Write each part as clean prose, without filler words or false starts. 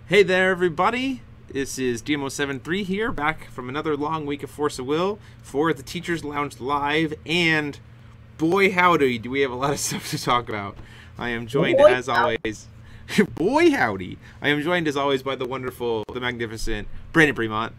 Hey there, everybody. This is DMO73 here, back from another long week of Force of Will for the Teachers Lounge Live, and boy howdy, do we have a lot of stuff to talk about. I am joined as always, boy howdy, I am joined as always by the wonderful, the magnificent Brandan Bremont.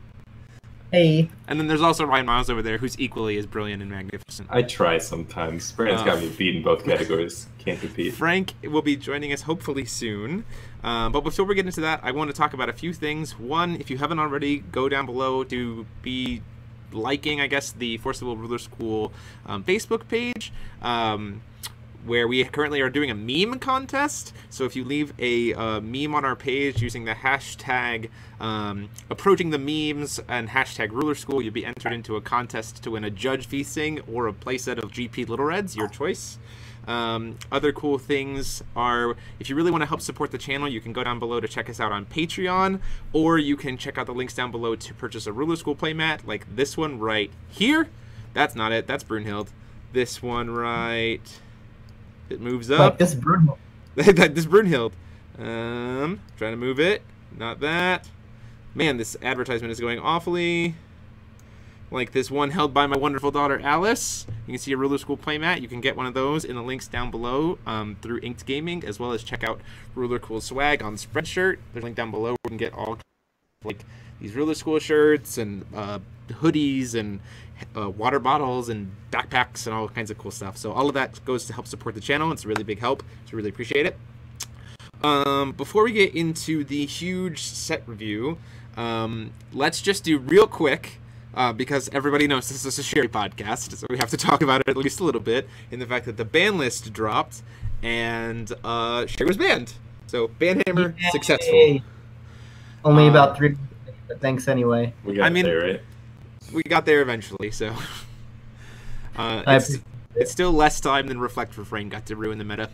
Hey. And then there's also Ryan Miles over there, who's equally as brilliant and magnificent. I try sometimes. Brandon's got me beat in both categories. Can't compete. Frank will be joining us hopefully soon. But before we get into that, I want to talk about a few things. One, if you haven't already, go down below to be liking, I guess, the Force of Will Ruler School Facebook page, where we currently are doing a meme contest. So if you leave a meme on our page using the hashtag approaching the memes and hashtag ruler school, you'll be entered into a contest to win a Judge Feasting or a playset of GP Little Reds, your choice. Other cool things are, if you really want to help support the channel, you can go down below to check us out on Patreon, or you can check out the links down below to purchase a ruler school playmat, like this one right here. That's not it, that's Brunhild. This one right... It moves up. Like this Brunhild. Like this Brunhild. Trying to move it. Not that. Man, this advertisement is going awfully. Like this one held by my wonderful daughter Alice. You can see a ruler school playmat. You can get one of those in the links down below through Inked Gaming, as well as check out Ruler Cool swag on Spreadshirt. There's a link down below where you can get all like these ruler school shirts and hoodies and water bottles and backpacks and all kinds of cool stuff. So all of that goes to help support the channel. It's a really big help, so really appreciate it. Before we get into the huge set review, let's just do real quick, because everybody knows this is a Sherry podcast, so we have to talk about it at least a little bit, in the fact that the ban list dropped and Sherry was banned. So Banhammer successful. Only about 3 minutes, but thanks anyway. We got there, right? We got there eventually, so it's still less time than Reflect Refrain got to ruin the meta.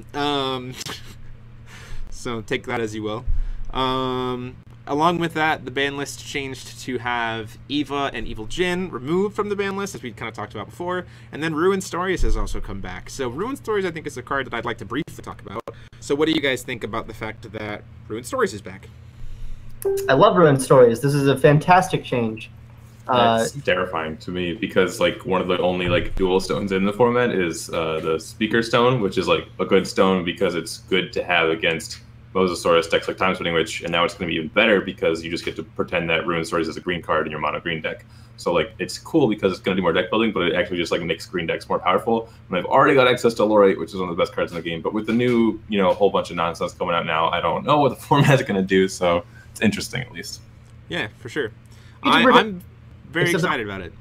So take that as you will. Along with that, the ban list changed to have Eva and Evil Jin removed from the ban list, as we kind of talked about before, and then Ruined Stories has also come back. So Ruined Stories, I think, is a card that I'd like to briefly talk about. So what do you guys think about the fact that Ruined Stories is back? I love Ruined Stories. This is a fantastic change. That's terrifying to me, because like one of the only like dual stones in the format is the Speaker Stone, which is like a good stone because it's good to have against Mosasaurus decks like Time Splitting Witch, and now it's going to be even better because you just get to pretend that Ruined Stories is a green card in your mono green deck. So like it's cool because it's going to do more deck building, but it actually just like makes green decks more powerful. And I've already got access to Lorite, which is one of the best cards in the game, but with the new, you know, whole bunch of nonsense coming out now, I don't know what the format is going to do. So it's interesting, at least. Yeah, for sure. I'm very excited about it.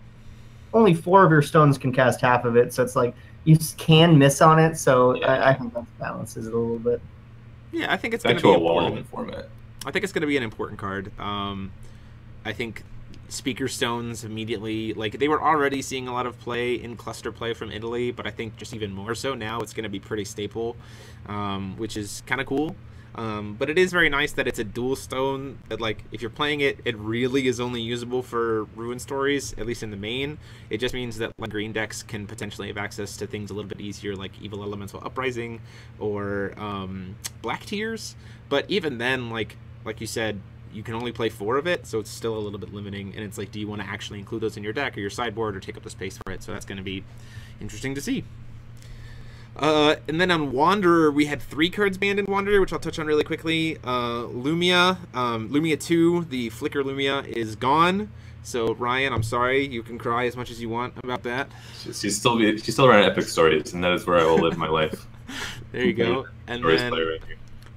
Only 4 of your stones can cast half of it, so it's like you can miss on it. So yeah. I think that balances it a little bit. Yeah, I think it's going to be a wall format. I think it's going to be an important card. I think Speaker Stones immediately, like, they were already seeing a lot of play in cluster play from Italy, but I think just even more so now it's going to be pretty staple, which is kind of cool. But it is very nice that it's a dual stone, that like if you're playing it, it really is only usable for Ruined Stories, at least in the main. It just means that like, green decks can potentially have access to things a little bit easier, like Evil Elemental Uprising or Black Tears. But even then, like you said, you can only play 4 of it, so it's still a little bit limiting. And it's like, do you want to actually include those in your deck or your sideboard or take up the space for it? So that's going to be interesting to see. And then on Wanderer, we had 3 cards banned in Wanderer, which I'll touch on really quickly. Lumia, Lumia 2, the Flicker Lumia is gone. So Ryan, I'm sorry, you can cry as much as you want about that. She's still running Epic Stories, and that is where I will live my life. There you go. And then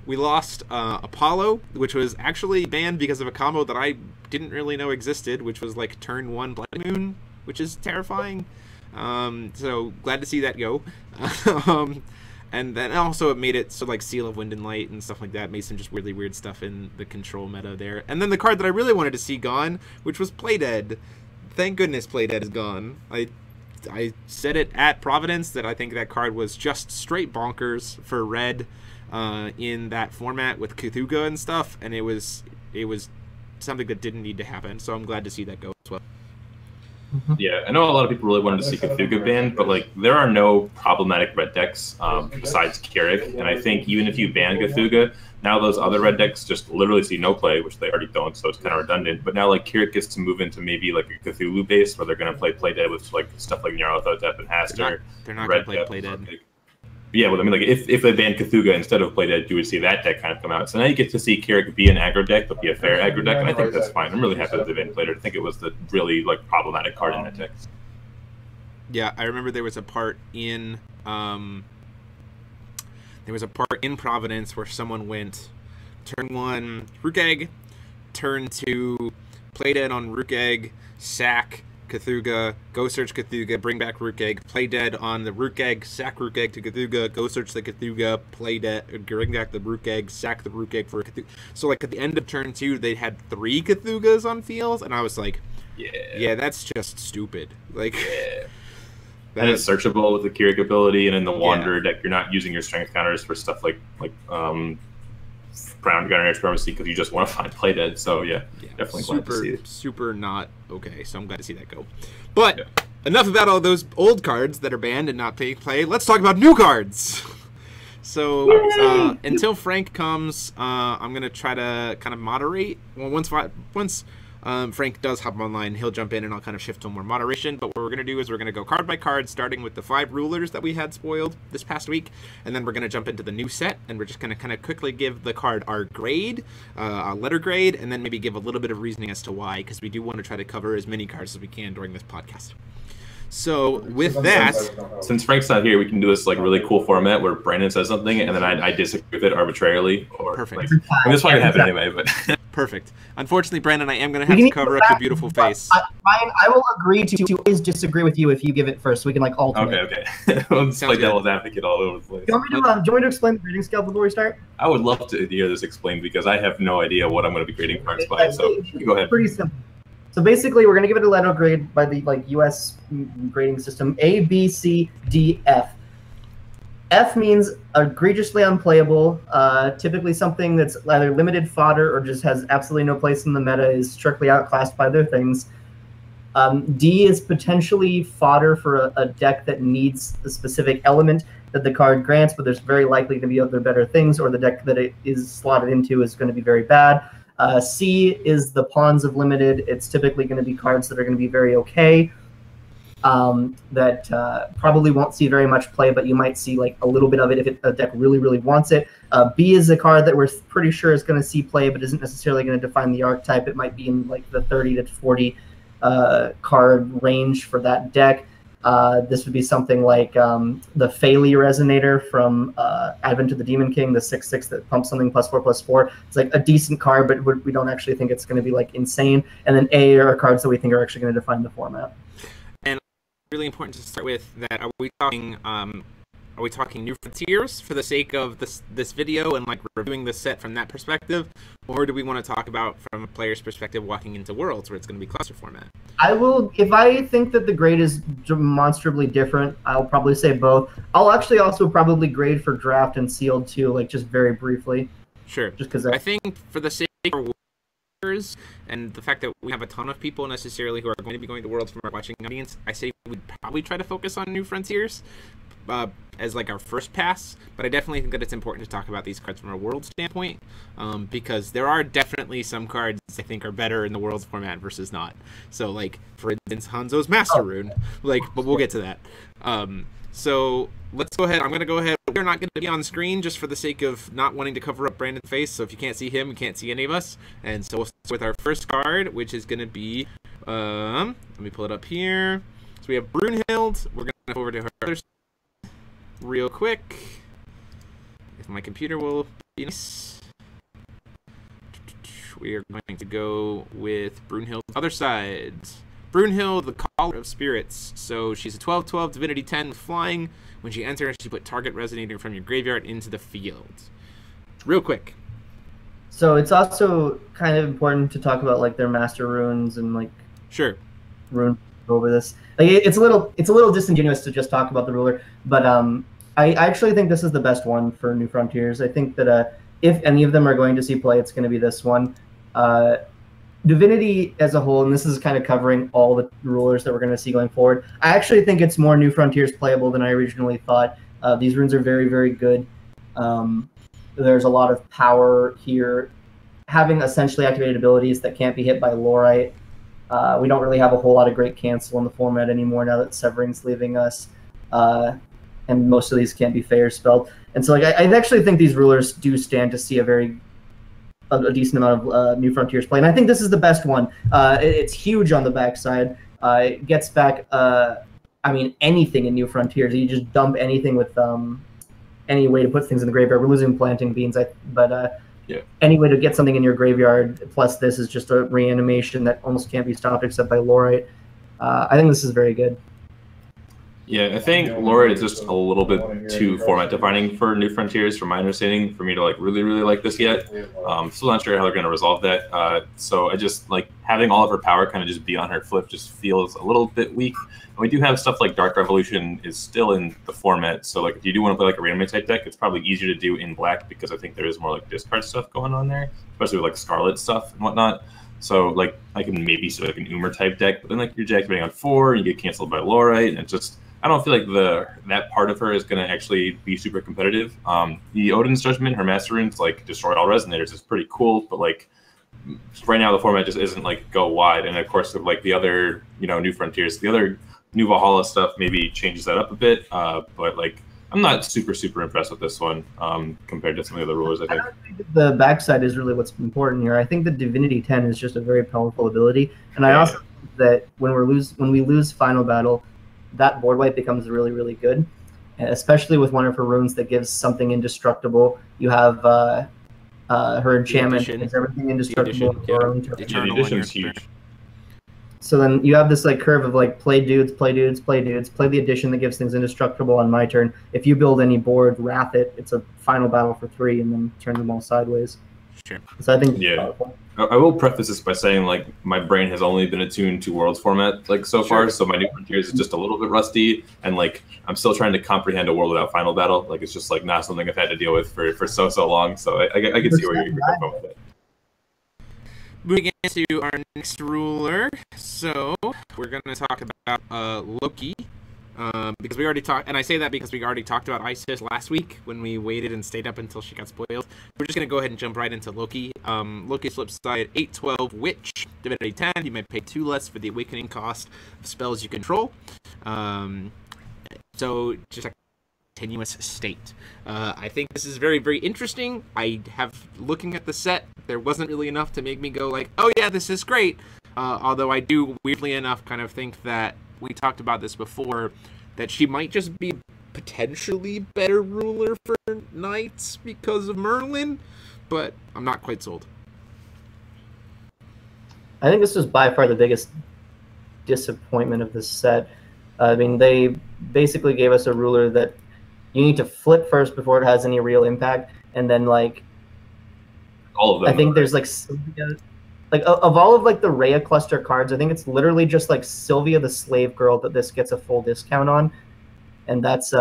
we lost Apollo, which was actually banned because of a combo that I didn't really know existed, which was like turn 1 Bloody Moon, which is terrifying. So glad to see that go. And then also it made it so like Seal of Wind and Light and stuff like that made some just really weird stuff in the control meta there. And then the card that I really wanted to see gone, which was Play Dead. Thank goodness Play Dead is gone. I said it at Providence that I think that card was just straight bonkers for red in that format with Cthulhu and stuff, and it was something that didn't need to happen. So I'm glad to see that go as well. Yeah, I know a lot of people really wanted to see Cthulhu banned, but like there are no problematic red decks besides Keurig, and I think even if you ban Cthulhu, now those other red decks just literally see no play, which they already don't, so it's kind of redundant. But now like Keurig gets to move into maybe like a Cthulhu base where they're going to play Dead with like stuff like Nyarlathotep and Haster. They're not going to play Dead. Yeah, well, I mean, like if they banned Cthulhu instead of Play Dead, you would see that deck kind of come out. So now you get to see Keurig be an aggro deck, but be a fair aggro deck, and I think that's fine. I'm really happy that they banned Play Dead. I think it was the really like problematic card in that deck. Yeah, I remember there was a part in Providence where someone went turn 1 Rook Egg, turn 2 Play Dead on Rook Egg, sack Cthulhu, go search Cthulhu, bring back Rook Egg, play dead on the Rook Egg, sack Rook Egg to Cthulhu, go search the Cthulhu, play dead, bring back the Rook Egg, sack the Rook Egg for a Cthulhu. So like at the end of turn 2, they had 3 Cthulhus on fields, and I was like, yeah, that's just stupid. Like, and it's searchable with the Keurig ability, and in the Wanderer deck, you're not using your strength counters for stuff like Brown Gunner Supremacy because you just want to find Play Dead. So yeah, definitely glad to see it. Super not okay. So I'm glad to see that go. But enough about all those old cards that are banned and not paying play. Let's talk about new cards. So until Frank comes, I'm gonna try to kind of moderate. Well, once Frank does hop online, he'll jump in and I'll kind of shift to more moderation. But what we're going to do is we're going to go card by card, starting with the 5 rulers that we had spoiled this past week. And then we're going to jump into the new set, and we're just going to kind of quickly give the card our grade, our letter grade, and then maybe give a little bit of reasoning as to why, because we do want to try to cover as many cards as we can during this podcast. So with that, since Frank's not here, we can do this like really cool format where Brandon says something and then I disagree with it arbitrarily. Or perfect. Like, I mean, this probably happen anyway, but perfect. Unfortunately, Brandon, I am going to have to cover up your beautiful face. I will agree to always disagree with you if you give it first, so we can like alternate. Okay. Let's play devil's advocate all over the place. Do you want me to explain the grading scale before we start? I would love to hear this explained because I have no idea what I'm going to be grading cards by. So go ahead. Pretty simple. So basically, we're going to give it a letter grade by the U.S. grading system: A, B, C, D, F. F means egregiously unplayable. Typically, something that's either limited fodder or just has absolutely no place in the meta, is strictly outclassed by their things. D is potentially fodder for a deck that needs the specific element that the card grants, but there's very likely to be other better things, or the deck that it is slotted into is going to be very bad. C is the pawns of limited. It's typically going to be cards that are going to be very okay, that probably won't see very much play, but you might see like a little bit of it if a deck really, really wants it. B is a card that we're pretty sure is going to see play, but isn't necessarily going to define the archetype. It might be in like the 30 to 40 card range for that deck. This would be something like the Phaley Resonator from Advent of the Demon King, the 6/6 that pumps something +4/+4. It's like a decent card, but we don't actually think it's going to be like insane. And then A are cards that we think are actually going to define the format. And really important to start with that: are we talking New Frontiers for the sake of this video and like reviewing the set from that perspective, or do we want to talk about from a player's perspective walking into Worlds where it's going to be cluster format? I will, if I think that the grade is demonstrably different, I'll probably say both. I'll actually also probably grade for draft and sealed too, like just very briefly. Sure. Just because I think for the sake of Worlds and the fact that we have a ton of people necessarily who are going to be going to Worlds from our watching audience, I say we'd probably try to focus on New Frontiers as like our first pass, but I definitely think that it's important to talk about these cards from a World standpoint, because there are definitely some cards I think are better in the Worlds format versus not. So like for instance Hanzo's Master Rune, like, but we'll get to that. So let's go ahead. I'm going to go ahead. We're not going to be on screen just for the sake of not wanting to cover up Brandon's face. So if you can't see him, you can't see any of us. And so we'll start with our first card, which is going to be, let me pull it up here. So we have Brunhild. We're going to go over to her other side real quick. If my computer will be nice. We are going to go with Brunhild's other side. Brunhild, the Caller of Spirits. So she's a 12/12 Divinity 10 with flying. When she enters, she put target resonator from your graveyard into the field. Real quick. So it's also kind of important to talk about like their master runes and like rune over this. Like it's a little disingenuous to just talk about the ruler, but I actually think this is the best one for New Frontiers. I think that if any of them are going to see play, it's going to be this one. Divinity as a whole, and this is kind of covering all the rulers that we're going to see going forward, I actually think it's more New Frontiers playable than I originally thought. These runes are very, very good. There's a lot of power here. Having essentially activated abilities that can't be hit by Lorite. We don't really have a whole lot of great cancel in the format anymore now that Severing's leaving us. And most of these can't be fair spelled. And so like I actually think these rulers do stand to see a decent amount of New Frontiers play. And I think this is the best one. It's huge on the backside. It gets back, I mean, anything in New Frontiers. You just dump anything with any way to put things in the graveyard. We're losing Planting Beans, but yeah. Any way to get something in your graveyard, plus this is just a reanimation that almost can't be stopped except by Lorite. I think this is very good. Yeah, I think Lorite is just a little bit too format defining for New Frontiers, from my understanding, for me to like really like this yet. Still not sure how they're going to resolve that. So I just like having all of her power kind of just be on her flip just feels a little bit weak. And we do have stuff like Dark Revolution is still in the format. So like if you do want to play like a reanimate type deck, it's probably easier to do in black because I think there is more like discard stuff going on there, especially with like Scarlet stuff and whatnot. So like I can maybe see like an Umer type deck, but then like you're deactivating on 4 and you get canceled by Lorite, and it just I don't feel like that part of her is going to actually be super competitive. The Odin's Judgment, her Master Runes, like destroyed all resonators is pretty cool, but like right now the format just isn't like go wide. And of course, like the other New Frontiers, the other New Valhalla stuff maybe changes that up a bit. But like I'm not super impressed with this one compared to some of the other rulers. I think the backside is really what's important here. I think the Divinity 10 is just a very powerful ability, and I also think that when we lose Final Battle, that board wipe becomes really good, especially with one of her runes that gives something indestructible. You have her enchantment is everything indestructible. The addition is huge. So then you have this like curve of like play dudes, play the addition that gives things indestructible on my turn. If you build any board, wrath it. It's a Final Battle for 3, and then turn them all sideways. Sure. So I think I will preface this by saying like my brain has only been attuned to Worlds format like so far, so my New Frontiers is just a little bit rusty, and like I'm still trying to comprehend a world without Final Battle. Like it's just like not something I've had to deal with for so long. So I can see where you're going with it. Moving into our next ruler, so we're going to talk about Loki. Because we already talked, and I say that because we already talked about Isis last week when we waited and stayed up until she got spoiled. We're just going to go ahead and jump right into Loki. Loki's flip side, 8/12 Witch, Divinity 10. You may pay 2 less for the awakening cost of spells you control. So just a continuous state. I think this is very interesting. Looking at the set, there wasn't really enough to make me go like, oh yeah, this is great. Although I do, weirdly enough, kind of think that we talked about this before, that she might just be potentially better ruler for Knights because of Merlin, but I'm not quite sold. I think this was by far the biggest disappointment of this set. I mean, they basically gave us a ruler that you need to flip first before it has any real impact, and then like all of them. I think there's like like of all of like the Rhea cluster cards, I think it's literally just like Sylvia the Slave Girl that this gets a full discount on, and that's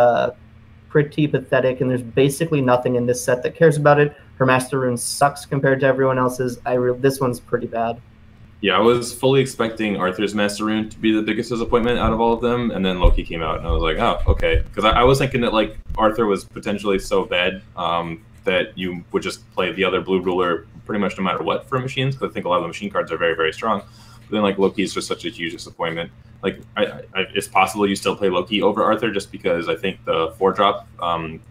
pretty pathetic. And there's basically nothing in this set that cares about it. Her Master Rune sucks compared to everyone else's. This one's pretty bad. Yeah, I was fully expecting Arthur's Master Rune to be the biggest disappointment out of all of them, and then Loki came out, and I was like, oh, okay. Because I was thinking that like Arthur was potentially so bad that you would just play the other blue ruler pretty much no matter what for machines, because I think a lot of the machine cards are very strong. But then like Loki is just such a huge disappointment. Like it's possible you still play Loki over Arthur just because I think the 4-drop,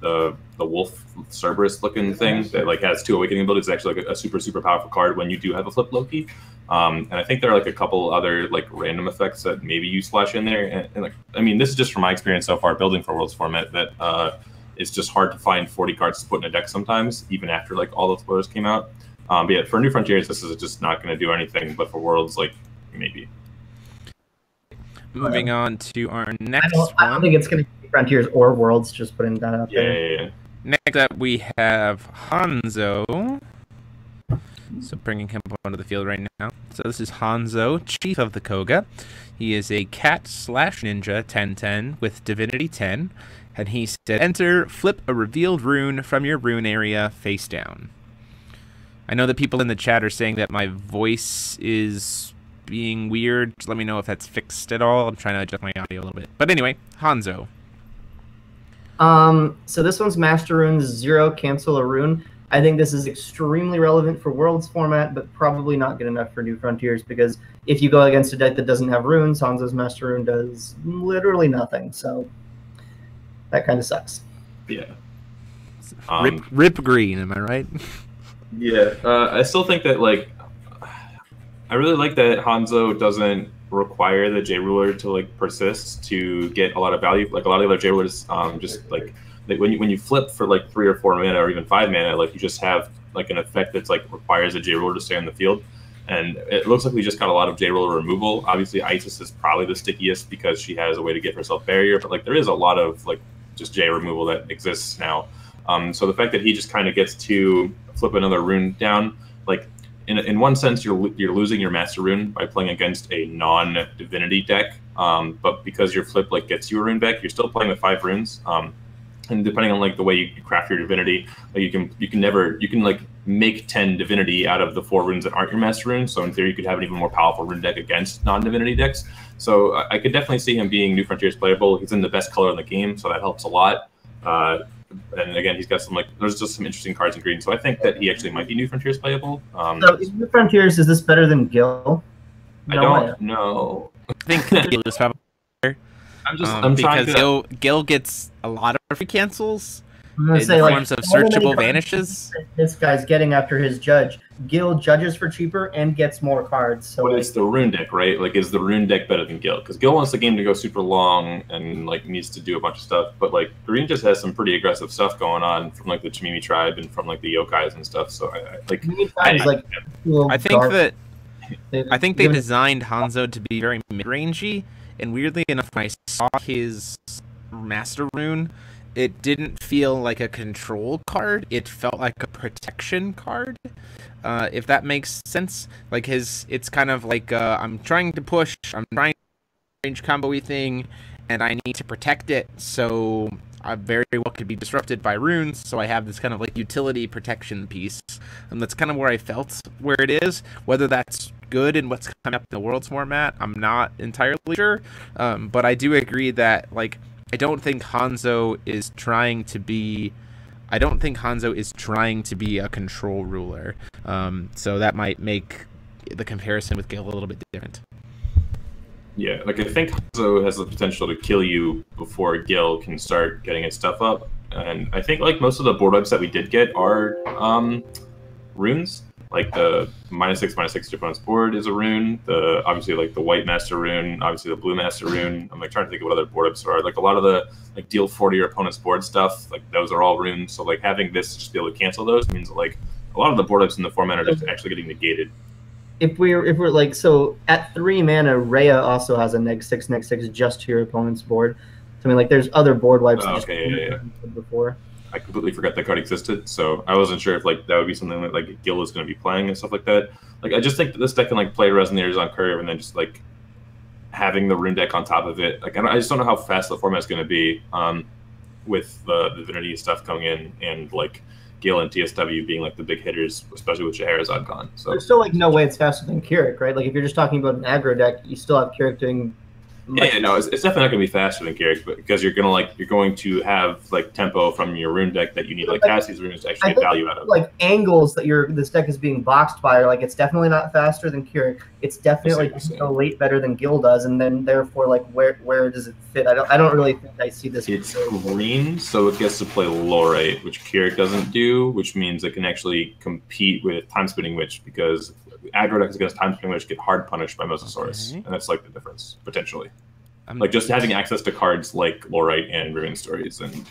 the wolf Cerberus looking thing that like has 2 awakening abilities is actually like a super powerful card when you do have a flip Loki. And I think there are like a couple other like random effects that maybe you splash in there. And like I mean, this is just from my experience so far building for Worlds format that it's just hard to find 40 cards to put in a deck sometimes, even after like all the spoilers came out. But yeah, for New Frontiers, this is just not going to do anything. But for Worlds, like maybe. Moving on to our next I don't think it's going to be Frontiers or Worlds, just putting that out there. Yeah. Next up, we have Hanzo. So bringing him onto the field right now. So this is Hanzo, Chief of the Koga. He is a cat/ninja 10/10 with Divinity 10. And he said, enter, flip a revealed rune from your rune area face down. I know that people in the chat are saying that my voice is being weird. Just let me know if that's fixed at all. I'm trying to adjust my audio a little bit. But anyway, Hanzo. So this one's Master Runes 0, cancel a rune. I think this is extremely relevant for Worlds format, but probably not good enough for New Frontiers, because if you go against a deck that doesn't have runes, Hanzo's Master Rune does literally nothing. So that kind of sucks. Yeah. Rip green, am I right? Yeah. I still think that, like, I really like that Hanzo doesn't require the J ruler to like persist to get a lot of value. Like a lot of the other J rulers, just like when you flip for like 3 or 4 mana or even 5 mana, like you just have like an effect that's like requires a J ruler to stay on the field. And it looks like we just got a lot of J ruler removal. Obviously, Isis is probably the stickiest because she has a way to give herself barrier, but like there is a lot of like just J removal that exists now. So the fact that he just kind of gets to flip another rune down, like in one sense, you're losing your Master Rune by playing against a non-divinity deck, but because your flip like gets you a rune back, you're still playing with 5 runes. And depending on like the way you craft your divinity, like you can like make 10 divinity out of the 4 runes that aren't your Master Rune. So in theory, you could have an even more powerful rune deck against non-divinity decks. So I could definitely see him being New Frontiers playable. He's in the best color in the game, so that helps a lot. And again, he's got some like there's just some interesting cards in green. So I think that he actually might be New Frontiers playable. So New Frontiers, is this better than Gil? I don't know. I think Gil is probably better. I'm trying because Gil gets a lot of free cancels in forms of searchable vanishes. This guy's getting after his judge. Gil judges for cheaper and gets more cards. So but it's the rune deck, right? Like, is the rune deck better than Gil? Because Gil wants the game to go super long and like needs to do a bunch of stuff. But like green just has some pretty aggressive stuff going on from like the Chimimi tribe and from like the yokais and stuff. So I think they designed Hanzo to be very mid-rangey. And weirdly enough, when I saw his Master Rune, it didn't feel like a control card. It felt like a protection card, if that makes sense. Like it's kind of like I'm trying to push, I'm trying to range combo-y thing, and I need to protect it, so I very well could be disrupted by runes, so I have this kind of like utility protection piece. And that's kind of where I felt where it is. Whether that's good in what's coming up in the Worlds format, I'm not entirely sure. But I do agree that like I don't think Hanzo is trying to be a control ruler. So that might make the comparison with Gil a little bit different. Yeah, like I think Hanzo has the potential to kill you before Gil can start getting his stuff up. And I think like most of the board wipes that we did get are runes. Like the -6/-6 to opponent's board is a rune. Obviously like the white Master Rune, obviously the blue Master Rune. I'm like trying to think of what other board wipes there are. Like a lot of the like deal 40 your opponent's board stuff, like those are all runes. So like having this just be able to cancel those means that, like a lot of the board wipes in the format are just actually getting negated. If we're like, so at 3 mana, Rhea also has a -6/-6 just to your opponent's board. So I mean, like, there's other board wipes. Before. I completely forgot that card existed, so I wasn't sure if like that would be something that like Gil is going to be playing and stuff like that. Like, I just think that this deck can like play Resonators on curve and then just like having the rune deck on top of it. Like, I just don't know how fast the format is going to be with the Divinity stuff coming in and like Gil and TSW being like the big hitters, especially with Scheherazade gone. So there's still like no way it's faster than Keurig, right? Like if you're just talking about an aggro deck, you still have Keurig doing. Yeah, no, it's definitely not going to be faster than Keurig, but because you're going to have like tempo from your rune deck that you need like Cassie's runes to actually get value out of. Like angles that this deck is being boxed by are like it's definitely not faster than Keurig. It's definitely a late better than Gil does, and then therefore like where does it fit? I don't really think I see this. It's green, so it gets to play Lorite, which Keurig doesn't do, which means it can actually compete with Time Spinning Witch because aggro decks against Time Spinning Witch get hard punished by Mosasaurus, and that's like the difference potentially. Like just having access to cards like Lorite and Ruin Stories and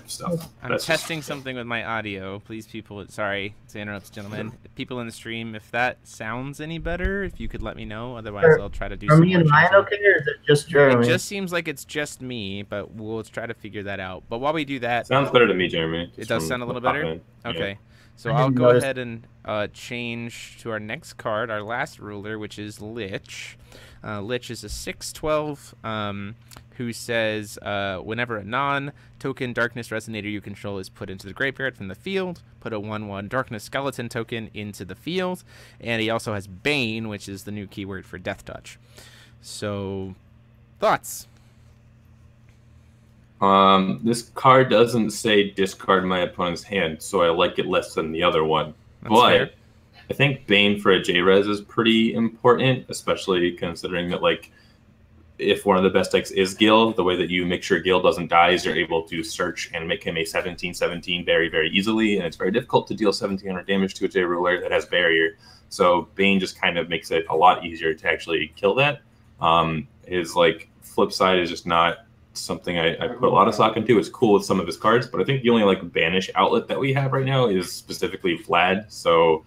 stuff. I'm testing something with my audio. Please, people, sorry to interrupt, gentlemen. People in the stream, if that sounds any better, if you could let me know. Otherwise, I'll try to do some. Are me and mine okay, or is it just Jeremy? It just seems like it's just me, but we'll try to figure that out. But while we do that, sounds better to me, Jeremy. It does sound a little better. Okay. So I'll go ahead and change to our next card, our last ruler, which is Lich. Lich is a 6/12 who says whenever a non-token Darkness Resonator you control is put into the graveyard from the field, put a 1/1 Darkness Skeleton token into the field. And he also has Bane, which is the new keyword for Death Touch. So, thoughts? This card doesn't say discard my opponent's hand, so I like it less than the other one. That's but fair. I think Bane for a J-Res is pretty important, especially considering that, like, if one of the best decks is Gil, the way that you make sure Gil doesn't die is you're able to search and make him a 17/17 very, very easily, and it's very difficult to deal 1700 damage to a J-Ruler that has Barrier. So Bane just kind of makes it a lot easier to actually kill that. His, like, flip side is just not something I put a lot of stock into. It's cool with some of his cards, but I think the only, like, banish outlet that we have right now is specifically Vlad, so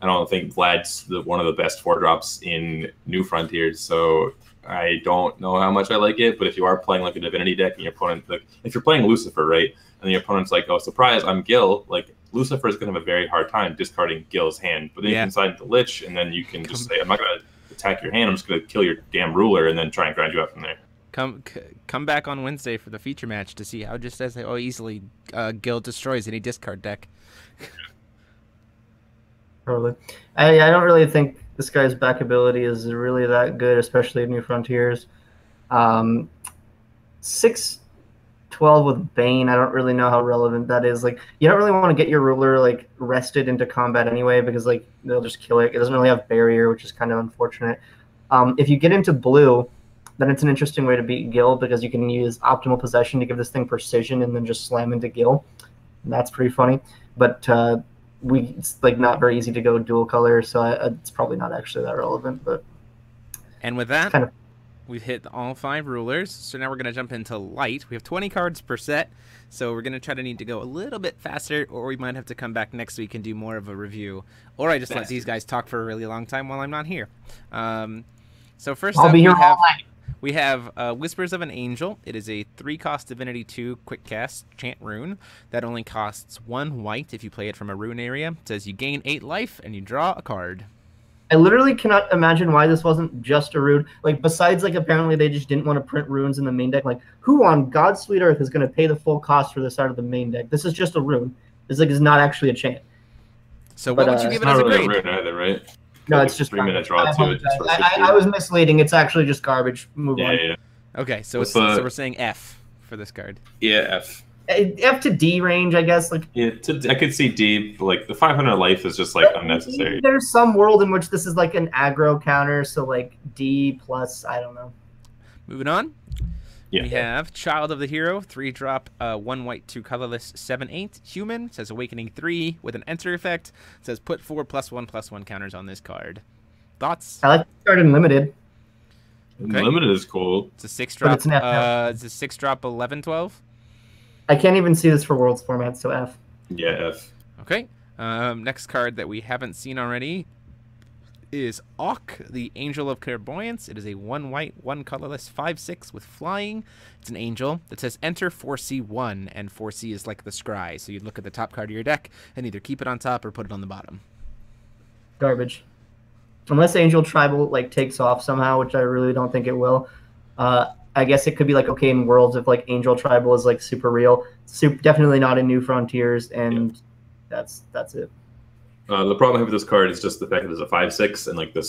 I don't think Vlad's one of the best 4-drops in New Frontiers, so I don't know how much I like it. But if you are playing like a Divinity deck and your opponent, like if you're playing Lucifer, right, and your opponent's like, oh, surprise, I'm Gil, like Lucifer is going to have a very hard time discarding Gil's hand. But then you can sign the Lich, and then you can just say, I'm not going to attack your hand, I'm just going to kill your damn ruler, and then try and grind you out from there. Come back on Wednesday for the feature match to see how just as easily Gil destroys any discard deck. Totally. I don't really think this guy's back ability is really that good, especially in New Frontiers. 6/12 with Bane, I don't really know how relevant that is. Like, you don't really want to get your ruler like rested into combat anyway, because like they'll just kill it. It doesn't really have barrier, which is kind of unfortunate. If you get into blue, then it's an interesting way to beat Gil, because you can use optimal possession to give this thing precision and then just slam into Gil. And that's pretty funny. But it's like not very easy to go dual color, so it's probably not actually that relevant. But and with that, we've hit all 5 rulers. So now we're going to jump into light. We have 20 cards per set, so we're going to need to go a little bit faster, or we might have to come back next week and do more of a review, or I just let these guys talk for a really long time while I'm not here. So first I'll up, be here all night. We have Whispers of an Angel. It is a 3-cost Divinity 2 quick cast chant rune that only costs 1 white if you play it from a rune area. It says you gain 8 life and you draw a card. I literally cannot imagine why this wasn't just a rune. Like, besides, like, apparently they just didn't want to print runes in the main deck. Like, who on God's sweet earth is going to pay the full cost for this out of the main deck? This is just a rune. This like is not actually a chant. So what would you give it as a grade? It's not really a rune either, right? No, it's just 3-minute draw to it. I was misleading. It's actually just garbage. Move on. Yeah. Okay, so we're saying F for this card. Yeah, F. F to D range, I guess. Like, yeah, I could see D, but like the 500 life is just like unnecessary. There's some world in which this is like an aggro counter, so like D plus, I don't know. Moving on. Yeah. We have Child of the Hero, 3-drop, 1 white, 2 colorless, 7/8 human. It says Awakening 3 with an enter effect. It says put 4 +1/+1 counters on this card. Thoughts? I like to start in limited. Okay. Limited is cool. It's a 6-drop. It's an F now. It's a 6-drop 11/12. I can't even see this for Worlds format, so F. Yeah, F. Okay. Next card that we haven't seen already is Auk, the Angel of Clairvoyance. It is a 1 white, 1 colorless, 5/6 with flying. It's an angel that says enter 4C1, and 4C is like the scry. So you'd look at the top card of your deck and either keep it on top or put it on the bottom. Garbage. Unless Angel Tribal like takes off somehow, which I really don't think it will. I guess it could be like okay in Worlds if like Angel Tribal is like super real. Definitely not in New Frontiers, and that's it. The problem I have with this card is just the fact that it's a 5/6, and like the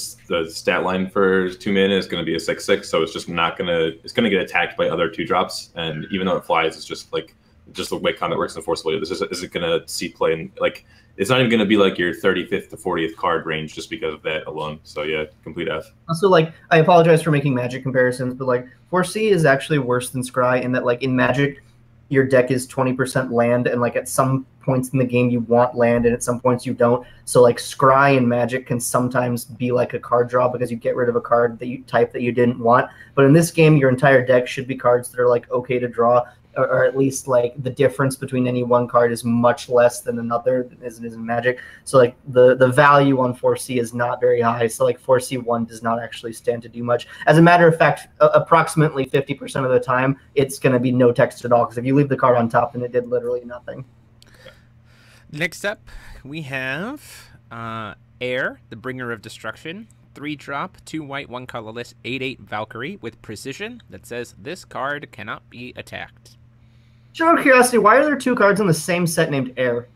stat line for 2 mana is going to be a 6/6, so it's just not it's going to get attacked by other 2-drops, and even though it flies, it's just the way combat works in Force Blade. This isn't going to see play in like it's not even going to be like your 35th to 40th card range just because of that alone. So yeah, complete F. Also, like, I apologize for making Magic comparisons, but like 4C is actually worse than Scry in that like in Magic, your deck is 20% land, and like at some points in the game you want land, and at some points you don't. So like Scry and Magic can sometimes be like a card draw because you get rid of a card that you didn't want. But in this game, your entire deck should be cards that are like okay to draw, or at least like the difference between any one card is much less than another as it is in Magic. So like the value on 4C is not very high. So like 4C1 does not actually stand to do much. As a matter of fact, approximately 50% of the time, it's going to be no text at all. Because if you leave the card on top, then it did literally nothing. Next up, we have Air, the Bringer of Destruction. 3-drop, 2 white, 1 colorless, 8/8 Valkyrie with precision that says this card cannot be attacked. Just out of curiosity, why are there 2 cards in the same set named Air?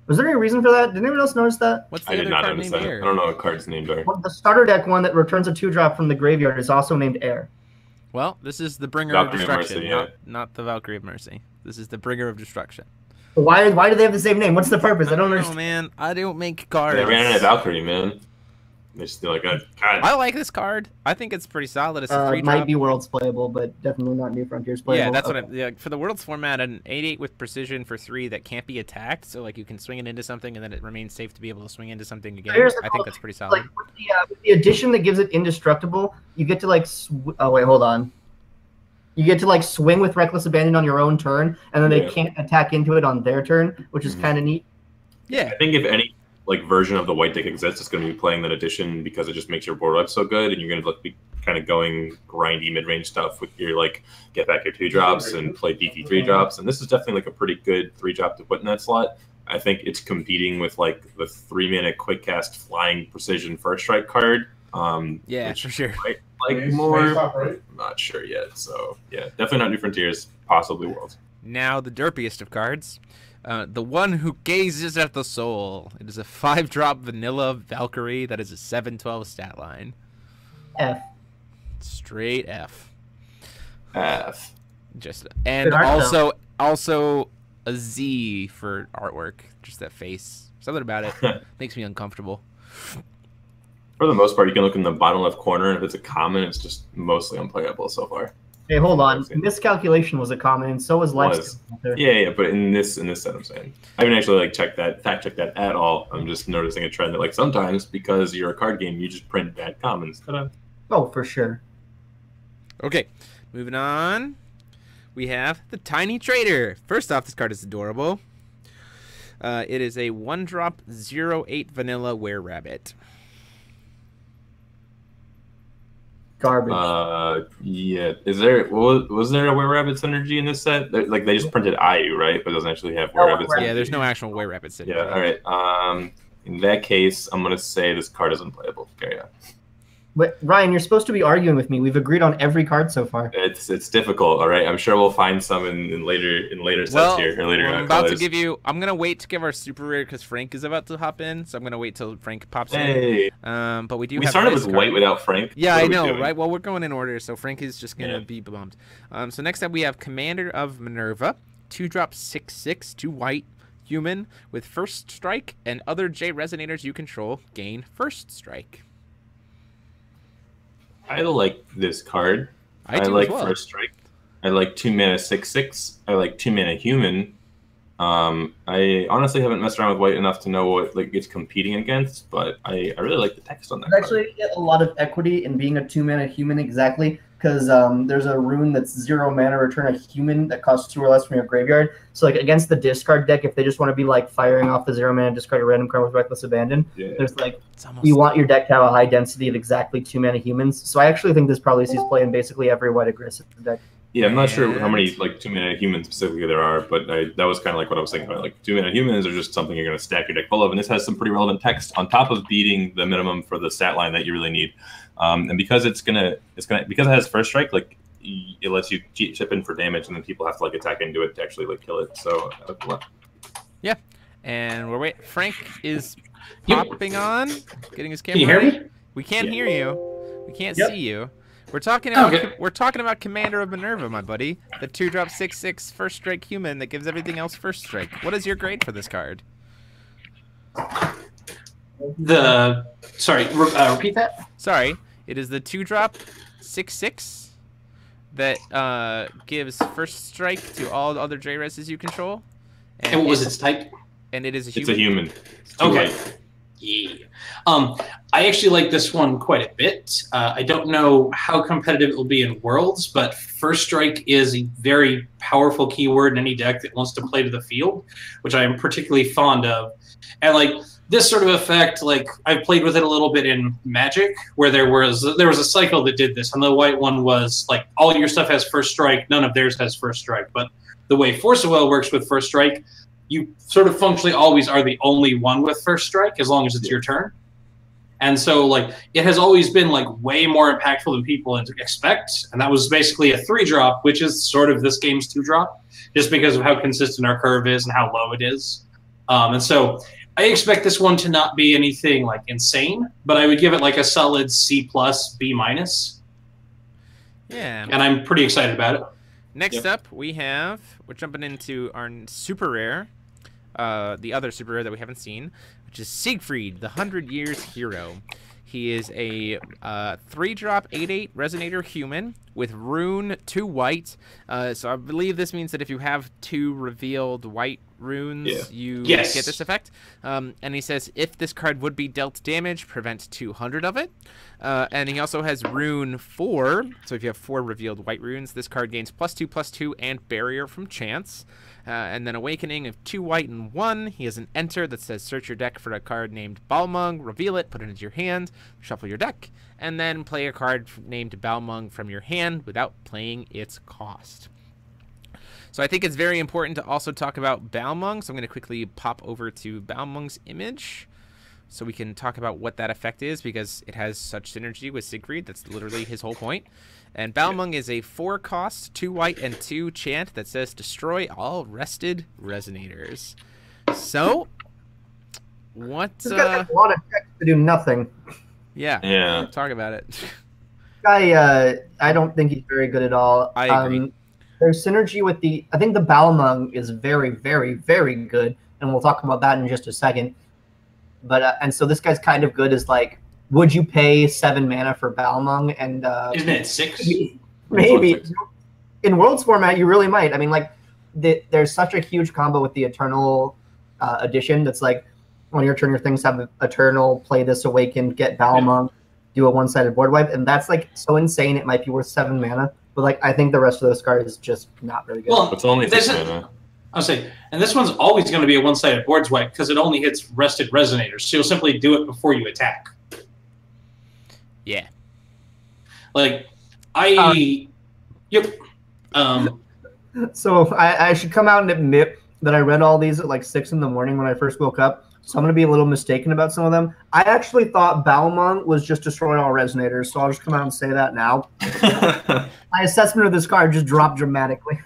Was there any reason for that? Did anyone else notice that? What's the I other did not card notice named that. Air? I don't know what cards named are. Well, the starter deck one that returns a 2-drop from the graveyard is also named Air. Well, this is the Bringer Valkyrie of of Destruction, Mercy, not the Valkyrie of Mercy. This is the Bringer of Destruction. Why do they have the same name? What's the purpose? I don't Oh understand. man, I don't make cards. They ran out of Valkyrie, man. They're still like, God. I like this card. I think it's pretty solid. It's a 3-drop. Might be Worlds playable, but definitely not New Frontiers playable. Yeah, that's okay. what I'm. Yeah, for the Worlds format, an 8/8 with precision for 3 that can't be attacked. So like you can swing it into something and then it remains safe to be able to swing into something again. Here's the I think that's pretty solid. Like with the addition that gives it indestructible, you get to like. Oh wait, hold on. You get to like swing with Reckless Abandon on your own turn, and then they can't attack into it on their turn, which is kind of neat. Yeah, I think if any like version of the white deck exists, it's going to be playing that addition because it just makes your board wipe so good, and you're going to like be kind of going grindy mid-range stuff with your like get back your 2-drops and play beefy 3-drops. And this is definitely like a pretty good 3-drop to put in that slot. I think it's competing with like the 3-mana quick cast flying precision first strike card. yeah, for sure. Like more, I'm not sure yet. So yeah, definitely not New Frontiers, possibly Worlds. Now the derpiest of cards. The one who gazes at the soul. It is a 5-drop vanilla Valkyrie that is a 7/12 stat line. F. Straight F. F. Just and also a Z for artwork. Just that face. Something about it makes me uncomfortable. For the most part, you can look in the bottom left corner, and if it's a common, it's just mostly unplayable so far. Hey, hold on. Miscalculation was a common, and so was Lex. Yeah, but in this set, I'm saying I haven't actually like fact checked that at all. I'm just noticing a trend that like sometimes because you're a card game, you just print bad commons. Ta-da. Oh, for sure. Okay, moving on. We have the Tiny Trader. First off, this card is adorable. It is a 1-drop 0/8 vanilla Were-Rabbit. Garbage. Yeah. Is there was there a Were-Rabbit synergy in this set? Like they just printed IU, right? But it doesn't actually have Were-Rabbit synergy. Yeah, there's no actual Were-Rabbit synergy. Yeah. All right. In that case, I'm gonna say this card is unplayable. Carry on. But Ryan, you're supposed to be arguing with me. We've agreed on every card so far. It's difficult. All right. I'm sure we'll find some in later sets here or later. I'm about to give you. I'm gonna wait to give our super rare because Frank is about to hop in, so I'm gonna wait till Frank pops in. But we do. We have started this with card. white without Frank. Yeah, I know, right? Well, we're going in order, so Frank is just gonna be bummed. So next up we have Commander of Minerva, 2-drop 6/6, 2 white, human with first strike, and other J resonators you control gain first strike. I like this card. I like as well. first strike. I like 2-mana 6/6. I like 2-mana human. I honestly haven't messed around with white enough to know what like it's competing against, but I really like the text on that. There's actually a lot of equity in being a 2-mana human exactly, because there's a rune that's 0 mana, return a human that costs 2 or less from your graveyard. So like against the discard deck, if they just want to be like firing off the 0 mana, discard a random card with Reckless Abandon, there's like you want your deck to have a high density of exactly 2-mana humans. So I actually think this probably sees play in basically every white aggressive deck. Yeah, I'm not sure how many like 2-mana humans specifically there are, but that was kind of like what I was thinking about. Like 2-mana humans are just something you're going to stack your deck full of, and this has some pretty relevant text on top of beating the minimum for the stat line that you really need. And because because it has first strike, like it lets you chip in for damage, and then people have to like attack into it to actually like kill it. So yeah, and we're waiting. Frank is popping on, getting his camera. Can you hear ready. me? We can't hear you. We can't see you. We're talking about Commander of Minerva, my buddy. The 2-drop 6/6 first strike human that gives everything else first strike. What is your grade for this card? Sorry, repeat that. Sorry, it is the 2-drop 6/6 that gives first strike to all the other J-reses you control. And what was its type? And it is a human. it's a human. Okay. Yeah. I actually like this one quite a bit. I don't know how competitive it will be in Worlds, but First Strike is a very powerful keyword in any deck that wants to play to the field, which I am particularly fond of. And like this sort of effect, like I've played with it a little bit in Magic, where there was a cycle that did this, and the white one was like all your stuff has First Strike, none of theirs has First Strike. But the way Force of Will works with First Strike, you sort of functionally always are the only one with first strike as long as it's your turn. And so, like, it has always been, like, way more impactful than people expect. And that was basically a 3-drop, which is sort of this game's 2-drop, just because of how consistent our curve is and how low it is. And so I expect this one to not be anything, like, insane, but I would give it, like, a solid C+, B-. Yeah. And I'm pretty excited about it. Next up, we're jumping into our super rare, the other super rare that we haven't seen, which is Siegfried, the 100 Years Hero. He is a 3-drop 8/8 Resonator human with Rune 2 white. So I believe this means that if you have 2 revealed white runes, you get this effect. And he says if this card would be dealt damage, prevent 200 of it. And he also has Rune 4. So if you have 4 revealed white runes, this card gains +2/+2 and Barrier from Chance. And then Awakening of 2 white and 1. He has an enter that says search your deck for a card named Balmung, reveal it, put it into your hand, shuffle your deck, and then play a card named Balmung from your hand without playing its cost. So I think it's very important to also talk about Balmung, so I'm going to quickly pop over to Balmung's image so we can talk about what that effect is, because it has such synergy with Siegfried. That's literally his whole point. And Balmung is a 4-cost, 2 white and 2 chant that says destroy all rested resonators. So, what? This guy has a lot of text to do nothing. Yeah. Talk about it. Guy, I don't think he's very good at all. I agree. There's synergy with I think the Balmung is very, very, very good, and we'll talk about that in just a second. But and so this guy's kind of good as, like, would you pay 7 mana for Balmung? And isn't it 6? Maybe. In Worlds format, you really might. I mean, like, there's such a huge combo with the Eternal edition that's like, on your turn, your things have Eternal, play this Awakened, get Balmung, do a one-sided board wipe, and that's, like, so insane it might be worth 7 mana. But, like, I think the rest of those cards is just not very good. Well, it's only 6 mana. I'll say, and this one's always going to be a one-sided board wipe because it only hits rested resonators. So you'll simply do it before you attack. Yeah. Like, So I should come out and admit that I read all these at like 6 in the morning when I first woke up. So I'm going to be a little mistaken about some of them. I actually thought Balmung was just destroy all resonators. So I'll just come out and say that now. My assessment of this card just dropped dramatically.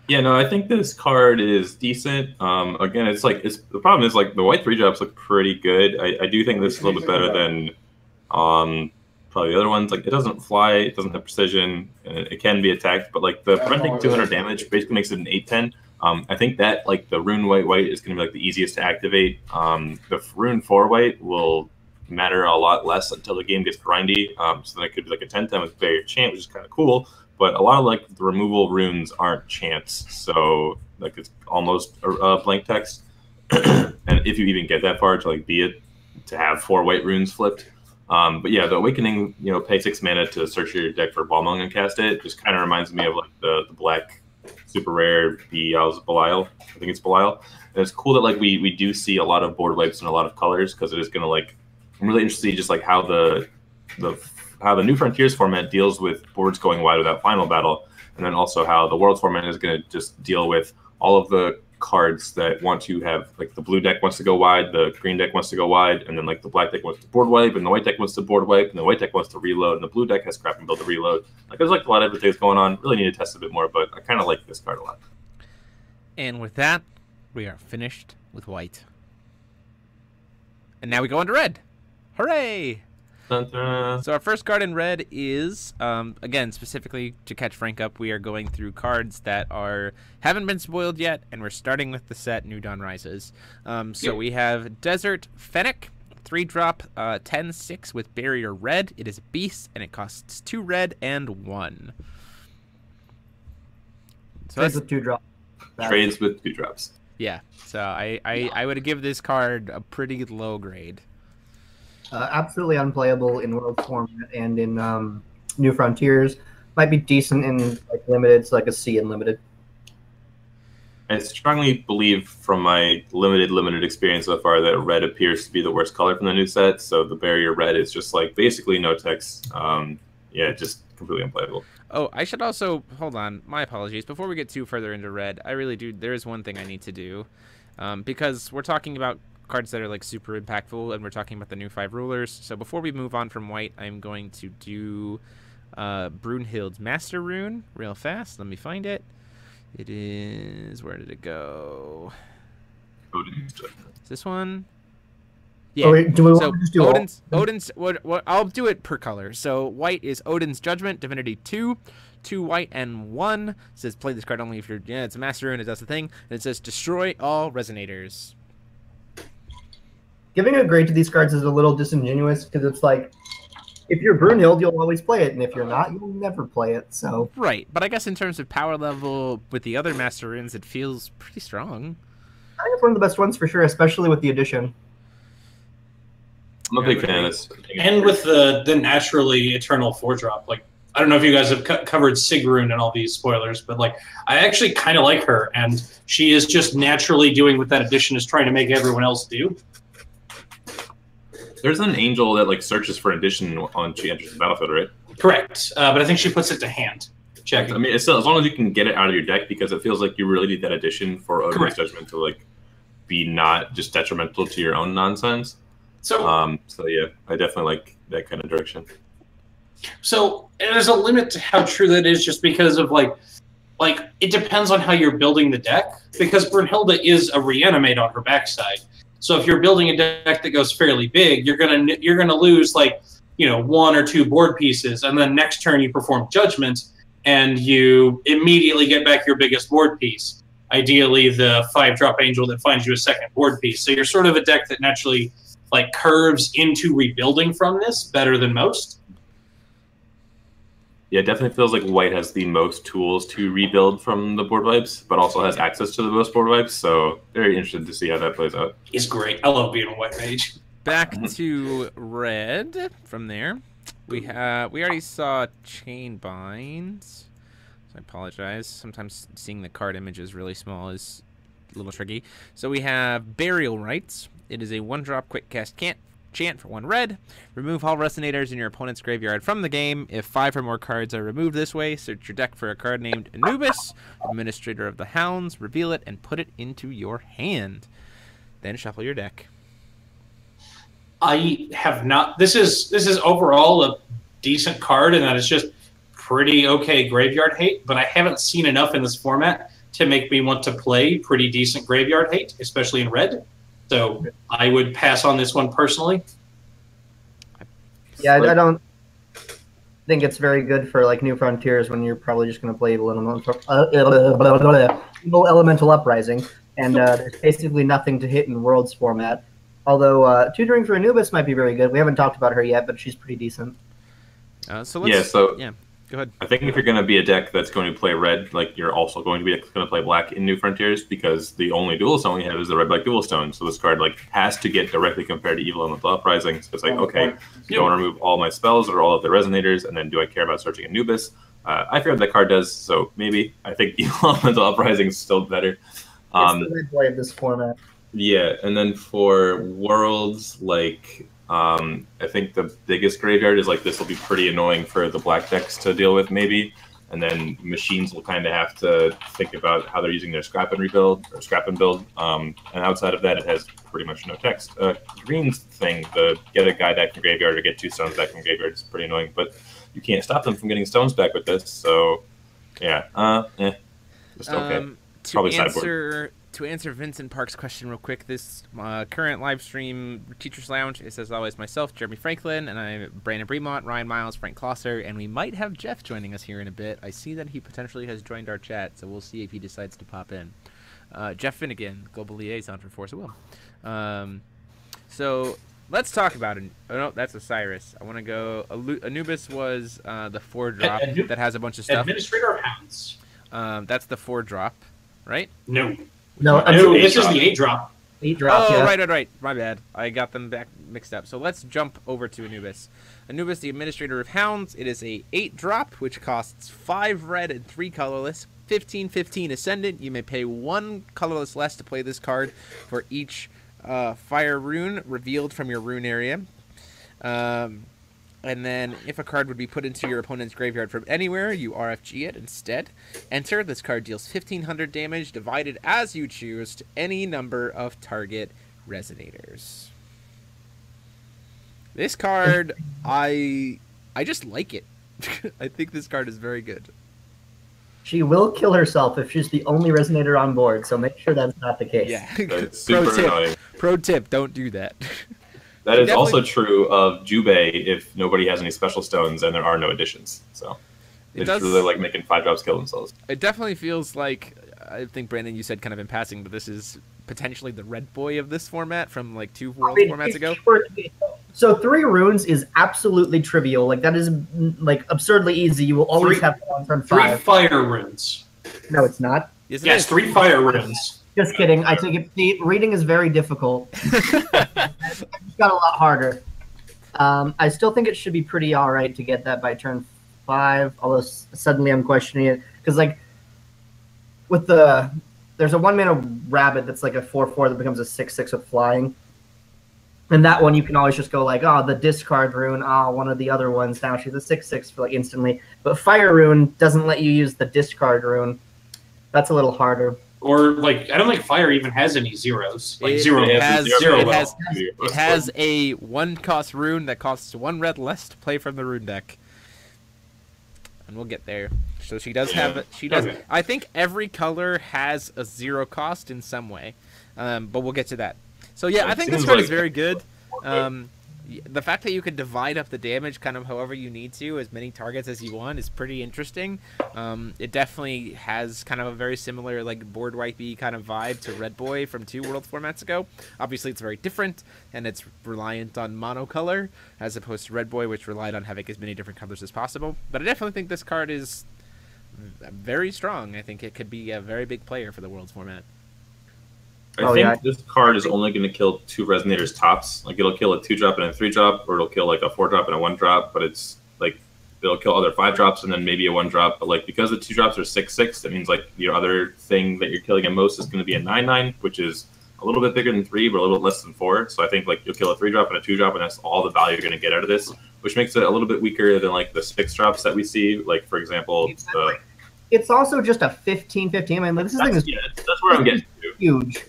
Yeah, no, I think this card is decent. Again, the problem is, like, the white 3-drops look pretty good. I do think this is a little bit better than probably the other ones. Like, it doesn't fly, it doesn't have precision, and it can be attacked, but, like, the preventing 200 damage basically makes it an 8/10. I think that, like, the Rune white is going to be, like, the easiest to activate. The Rune 4 white will matter a lot less until the game gets grindy. So then it could be like a 10/10 with Barrier Chant, which is kind of cool. But a lot of, like, the removal runes aren't chants, so, like, it's almost blank text. And if you even get that far to, like, to have 4 white runes flipped. But yeah, the Awakening, pay 6 mana to search your deck for Balmung and cast it. Just kind of reminds me of, like, the black super rare Belial. I think it's Belial. And it's cool that, like, we do see a lot of board wipes in a lot of colors, because it is going to, like, I'm really interested in just, like, how the New Frontiers format deals with boards going wide without final battle, and then also how the Worlds format is going to just deal with all of the cards that want to have, like, the blue deck wants to go wide, the green deck wants to go wide, and then, like, the black deck wants to board wipe, and the white deck wants to board wipe, and the white deck wants to reload, and the blue deck has crap and build to reload. Like, there's, like, a lot of things going on. Really need to test a bit more, but I kind of like this card a lot. And with that, we are finished with white. And now we go into red. Hooray! So our first card in red is, again, specifically to catch Frank up, we are going through cards that haven't been spoiled yet, and we're starting with the set New Dawn Rises. So we have Desert Fennec, 3-drop, 10/6 with Barrier Red. It is a beast, and it costs 2 red and 1. So Trades with 2 drops. Trades with 2 drops. Yeah, so I would give this card a pretty low grade. Absolutely unplayable in World format and in New Frontiers. Might be decent in, like, Limited, so like a C in Limited. I strongly believe from my limited experience so far that red appears to be the worst color from the new set. So the Barrier Red is just, like, basically no text. Yeah, just completely unplayable. Oh, I should also hold on. My apologies. Before we get too further into red, I really do. There is one thing I need to do, because we're talking about cards that are like super impactful, and we're talking about the new 5 rulers. So before we move on from white, I'm going to do Brunhild's Master Rune real fast. Let me find it. It is, where did it go? Odin's Is this one? Yeah. Oh, wait, do we want to just do Odin's. What? I'll do it per color. So white is Odin's Judgment, Divinity 2, 2 white and 1. It says play this card only if you're. Yeah, it's a Master Rune. It does the thing. And it says destroy all resonators. Giving a grade to these cards is a little disingenuous because it's like, if you're Brunhild, you'll always play it, and if you're not, you'll never play it. So right, but I guess in terms of power level with the other Master Runes, it feels pretty strong. I think it's one of the best ones for sure, especially with the addition. I'm a big fan of this. And with the naturally eternal 4-drop, like, I don't know if you guys have covered Sigrun and all these spoilers, but like, I actually kind of like her, and she is just naturally doing what that addition is trying to make everyone else do. There's an angel that like searches for an addition on she enters the battlefield, right? Correct, but I think she puts it to hand. Check. I mean, it's still, as long as you can get it out of your deck, because it feels like you really need that addition for Odin's Judgment to like be not just detrimental to your own nonsense. So yeah, I definitely like that kind of direction. So there's a limit to how true that is, just because of like it depends on how you're building the deck. Because Brunhilde is a reanimate on her backside. So if you're building a deck that goes fairly big, you're gonna lose like 1 or 2 board pieces, and then next turn you perform Judgment, and you immediately get back your biggest board piece. Ideally, the 5-drop angel that finds you a second board piece. So you're sort of a deck that naturally like curves into rebuilding from this better than most. Yeah, it definitely feels like white has the most tools to rebuild from the board wipes, but also has access to the most board wipes. So very interested to see how that plays out. It's great. I love being a white mage. Back to red. From there, we already saw chain binds. So I apologize. Sometimes seeing the card images really small is a little tricky. So we have Burial Rites. It is a 1-drop quick cast chant for 1 red. Remove all resonators in your opponent's graveyard from the game. If 5 or more cards are removed this way, search your deck for a card named Anubis, Administrator of the Hounds, reveal it, and put it into your hand. Then shuffle your deck. I have not. This is overall a decent card, and that is just pretty okay graveyard hate. But I haven't seen enough in this format to make me want to play pretty decent graveyard hate, especially in red. So I would pass on this one personally. Yeah, I don't think it's very good for like New Frontiers when you're probably just going to play Elemental Uprising, and there's basically nothing to hit in Worlds format. Although Tutoring for Anubis might be very good. We haven't talked about her yet, but she's pretty decent. Go ahead. I think if you're going to be a deck that's going to play red, like you're also going to be going to play black in New Frontiers, because the only dual stone we have is the red-black dual stone. So this card like has to get directly compared to Evil Elemental Uprising. So it's like, okay, do I want to remove all my spells or all of the resonators, and then do I care about searching Anubis? I forget what that card does, so maybe I think Evil Elemental Uprising is still better. It's the red play of this format. Yeah, and then for Worlds, like I think the biggest graveyard is like this will be pretty annoying for the black decks to deal with maybe, and then machines will kind of have to think about how they're using their scrap and rebuild or scrap and build. And outside of that, it has pretty much no text. Green's thing, the get a guy back from graveyard or get 2 stones back from graveyard is pretty annoying, but you can't stop them from getting stones back with this. So yeah, just okay. Probably sideboard. To answer Vincent Park's question real quick, this current live stream Teacher's Lounge is, as always, myself, Jeremy Franklin, and I'm Brandan Bremont, Ryan Miles, Frank Klosser, and we might have Jeff joining us here in a bit. I see that he potentially has joined our chat, so we'll see if he decides to pop in. Jeff Finnegan, Global Liaison for Force of Will. So let's talk about it. Oh, no, that's Osiris. I want to go. Anubis was the 4-drop that has a bunch of stuff. Administrator of Hounds. That's the 4-drop, right? No, this is the 8-drop. 8-drop. Oh, yeah. right. My bad. I got them back mixed up. So let's jump over to Anubis. Anubis, the Administrator of Hounds. It is a 8-drop, which costs 5 red and 3 colorless. 15/15 Ascendant. You may pay 1 colorless less to play this card for each fire rune revealed from your rune area. And then, if a card would be put into your opponent's graveyard from anywhere, you RFG it instead. Enter. This card deals 1,500 damage, divided as you choose to any number of target resonators. This card, I just like it. I think this card is very good. She will kill herself if she's the only resonator on board, so make sure that's not the case. Yeah. That's super annoying. Pro tip, don't do that. That is also true of Jubei if nobody has any special stones and there are no additions. So it's really like making 5-drops kill themselves. It definitely feels like, I think, Brandon, you said kind of in passing, but this is potentially the red boy of this format from like 2 World formats ago. So 3 runes is absolutely trivial. Like, that is like absurdly easy. You will always have on turn 5. 3 fire runes. No, it's not. Yes, 3 fire runes. Just kidding. I take it. See, reading is very difficult. It's got a lot harder. I still think it should be pretty all right to get that by turn 5. Although suddenly I'm questioning it because, like, with there's a 1-mana rabbit that's like a 4/4 that becomes a 6/6 with flying, and that one you can always just go like, oh, the discard rune. Oh, one of the other ones. Now she's a 6/6 for like instantly. But fire rune doesn't let you use the discard rune. That's a little harder. Or, like, I don't think fire even has any zeros. Like, It has a 1-cost rune that costs 1 red less to play from the rune deck. And we'll get there. So she does have it. She does. Okay. I think every color has a 0 cost in some way. But we'll get to that. So, yeah, I think this card is very good. The fact that you can divide up the damage kind of however you need to, as many targets as you want, is pretty interesting. It definitely has kind of a very similar like board wipey kind of vibe to Red Boy from 2 World formats ago. Obviously, it's very different, and it's reliant on monocolor, as opposed to Red Boy, which relied on having as many different colors as possible. But I definitely think this card is very strong. I think it could be a very big player for the Worlds format. I think this card is only going to kill 2 resonators tops. Like, it'll kill a 2-drop and a 3-drop, or it'll kill like a 4-drop and a 1-drop. But it's like it'll kill other 5-drops and then maybe a 1-drop. But like because the 2-drops are 6/6, that means like your other thing that you're killing at most is going to be a 9/9, which is a little bit bigger than 3, but a little bit less than 4. So I think like you'll kill a 3-drop and a 2-drop, and that's all the value you're going to get out of this, which makes it a little bit weaker than like the 6-drops that we see. Like for example, it's also just a 15/15. I mean, this thing is that's where I'm getting to. Huge.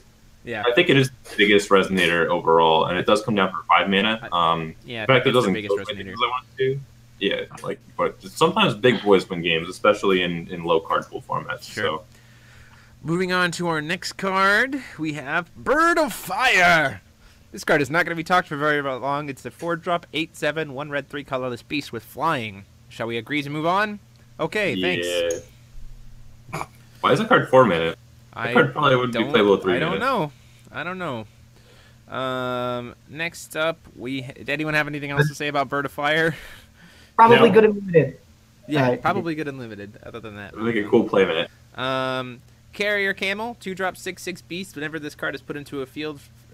Yeah, I think it is the biggest resonator overall, and it does come down for 5 mana. Yeah, in fact, it doesn't the biggest resonator. I want to. Yeah, like, but sometimes big boys win games, especially in low card pool formats. Sure. So, moving on to our next card, we have Bird of Fire. This card is not going to be talked for very long. It's a 4-drop, 8/7, 1 red, 3 colorless beast with flying. Shall we agree to move on? Okay, thanks. Why is that card 4 mana? That card probably wouldn't be playable 3 mana. I don't know. Next up, did anyone have anything else to say about Bird of Fire? Probably good and limited. Yeah, probably good and limited. Other than that, make a cool play minute. Carrier Camel, 2-drop, 6/6 beast. Whenever this card is put into a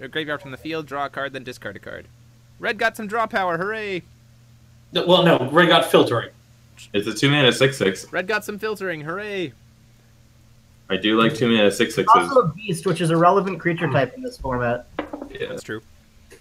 graveyard from the field, draw a card, then discard a card. Red got some draw power. Hooray! Well, no, Red got filtering. It's a 2-mana 6/6. Red got some filtering. Hooray! I do like 2-mana 6/6s. Also a beast, which is a relevant creature type in this format. Yeah, that's true.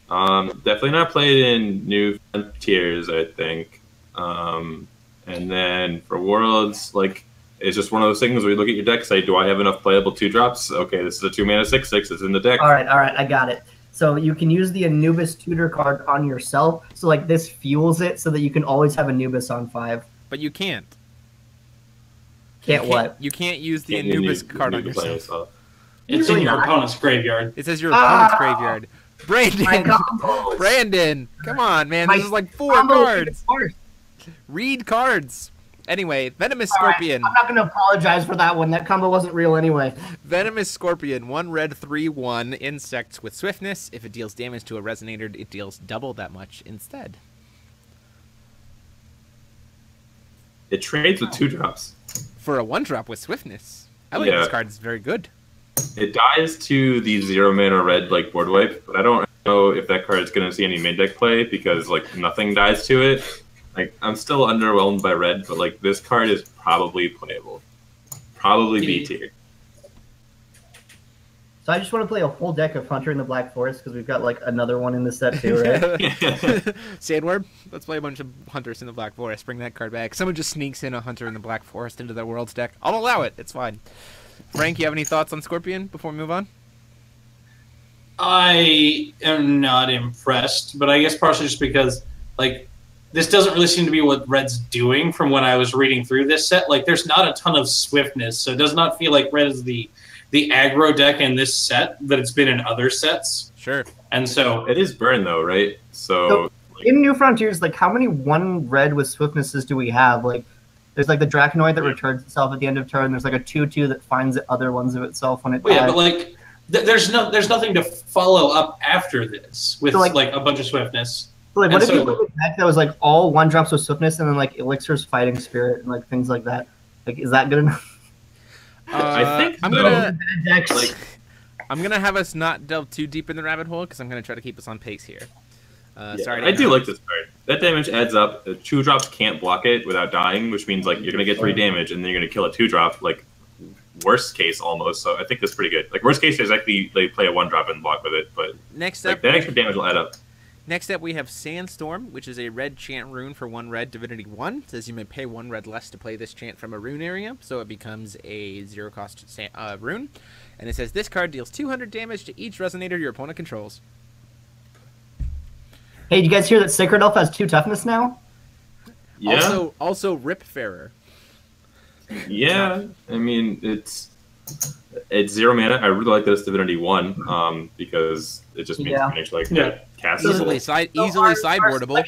Definitely not played in New Frontiers, I think. And then for Worlds, like, it's just one of those things where you look at your deck, say, do I have enough playable 2-drops? Okay, this is a 2-mana 6/6. It's in the deck. All right, I got it. So you can use the Anubis tutor card on yourself. So like this fuels it so that you can always have Anubis on 5. But you can't. What? You can't use the Anubis card on yourself. It's in your opponent's graveyard. It says your opponent's graveyard. Brandon, come on, man. This is like 4 cards. Read cards. Anyway, Venomous Scorpion. I'm not going to apologize for that one. That combo wasn't real anyway. Venomous Scorpion, 1 red, 3/1 insect with swiftness. If it deals damage to a resonator, it deals double that much instead. It trades with 2-drops. For a 1-drop with swiftness. I think this card is very good. It dies to the 0-mana red like board wipe, but I don't know if that card is going to see any main deck play because like nothing dies to it. Like I'm still underwhelmed by red, but like this card is probably playable. Probably B tier. So I just want to play a whole deck of Hunter in the Black Forest because we've got like another one in the set too, right? Sandworm, let's play a bunch of Hunters in the Black Forest. Bring that card back. Someone just sneaks in a Hunter in the Black Forest into their Worlds deck. I'll allow it. It's fine. Frank, you have any thoughts on Scorpion before we move on? I am not impressed, but I guess partially just because, like, this doesn't really seem to be what Red's doing from when I was reading through this set. Like, there's not a ton of swiftness, so it does not feel like Red is the aggro deck in this set that it's been in other sets. Sure. And so... It is burn, though, right? So in New Frontiers, like, how many 1 red with swiftnesses do we have? Like, there's like the Draconoid that returns itself at the end of turn. There's like a 2/2 that finds other ones of itself when it dies. Yeah, but like there's nothing to follow up after this with so, like a bunch of swiftness. So, like, what if you put a deck that was like all 1-drops with swiftness and then like Elixir's Fighting Spirit and like things like that? Like, is that good enough? I think I'm I'm gonna have us not delve too deep in the rabbit hole because I'm gonna try to keep us on pace here. Sorry, I do like this card. That damage adds up. The 2-drops can't block it without dying, which means like you're gonna get 3 damage, and then you're gonna kill a 2-drop. Like worst case almost. So I think that's pretty good. Like worst case is actually they play a 1-drop and block with it, but next like, up, that extra damage will add up. Next up, we have Sandstorm, which is a red chant rune for 1 red Divinity 1. It says you may pay 1 red less to play this chant from a rune area, so it becomes a 0-cost rune. And it says this card deals 200 damage to each resonator your opponent controls. Hey, did you guys hear that Sacred Elf has 2 toughness now? Yeah. Also Ripfarer. Yeah. I mean, it's 0 mana. I really like this Divinity 1 because it just means you can actually cast it. Easily sideboardable.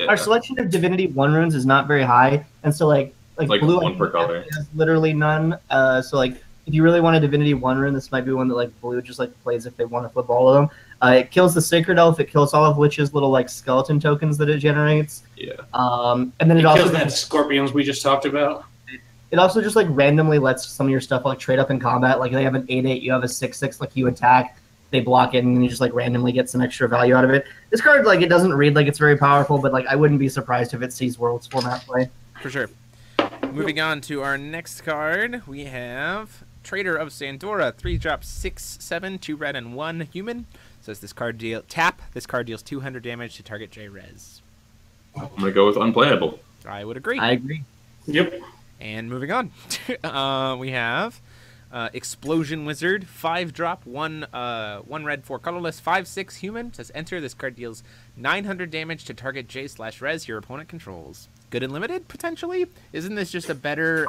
Our selection of Divinity 1 runes is not very high, and so like blue 1 per color has literally none. So like if you really want a Divinity 1 rune, this might be one that like blue just like plays if they want to flip all of them. It kills the Sacred Elf. It kills all of Lich's little like skeleton tokens that it generates. Yeah. And then it also kills that Scorpions we just talked about. It also just like randomly lets some of your stuff like trade up in combat. Like they have an 8/8, you have a 6/6. Like you attack, they block it, and then you just like randomly get some extra value out of it. This card like it doesn't read like it's very powerful, but like I wouldn't be surprised if it sees Worlds format play. For sure. Moving on to our next card, we have Trader of Sandora, 3-drop 6/7, 2 red and 1 human. Says this card This card deals 200 damage to target J-Res. I'm gonna go with unplayable. I would agree. I agree. Yep. And moving on, we have Explosion Wizard, 5-drop, 1 red, 4 colorless, 5/6 human. Says enter. This card deals 900 damage to target J/Res your opponent controls. Good and limited potentially. Isn't this just a better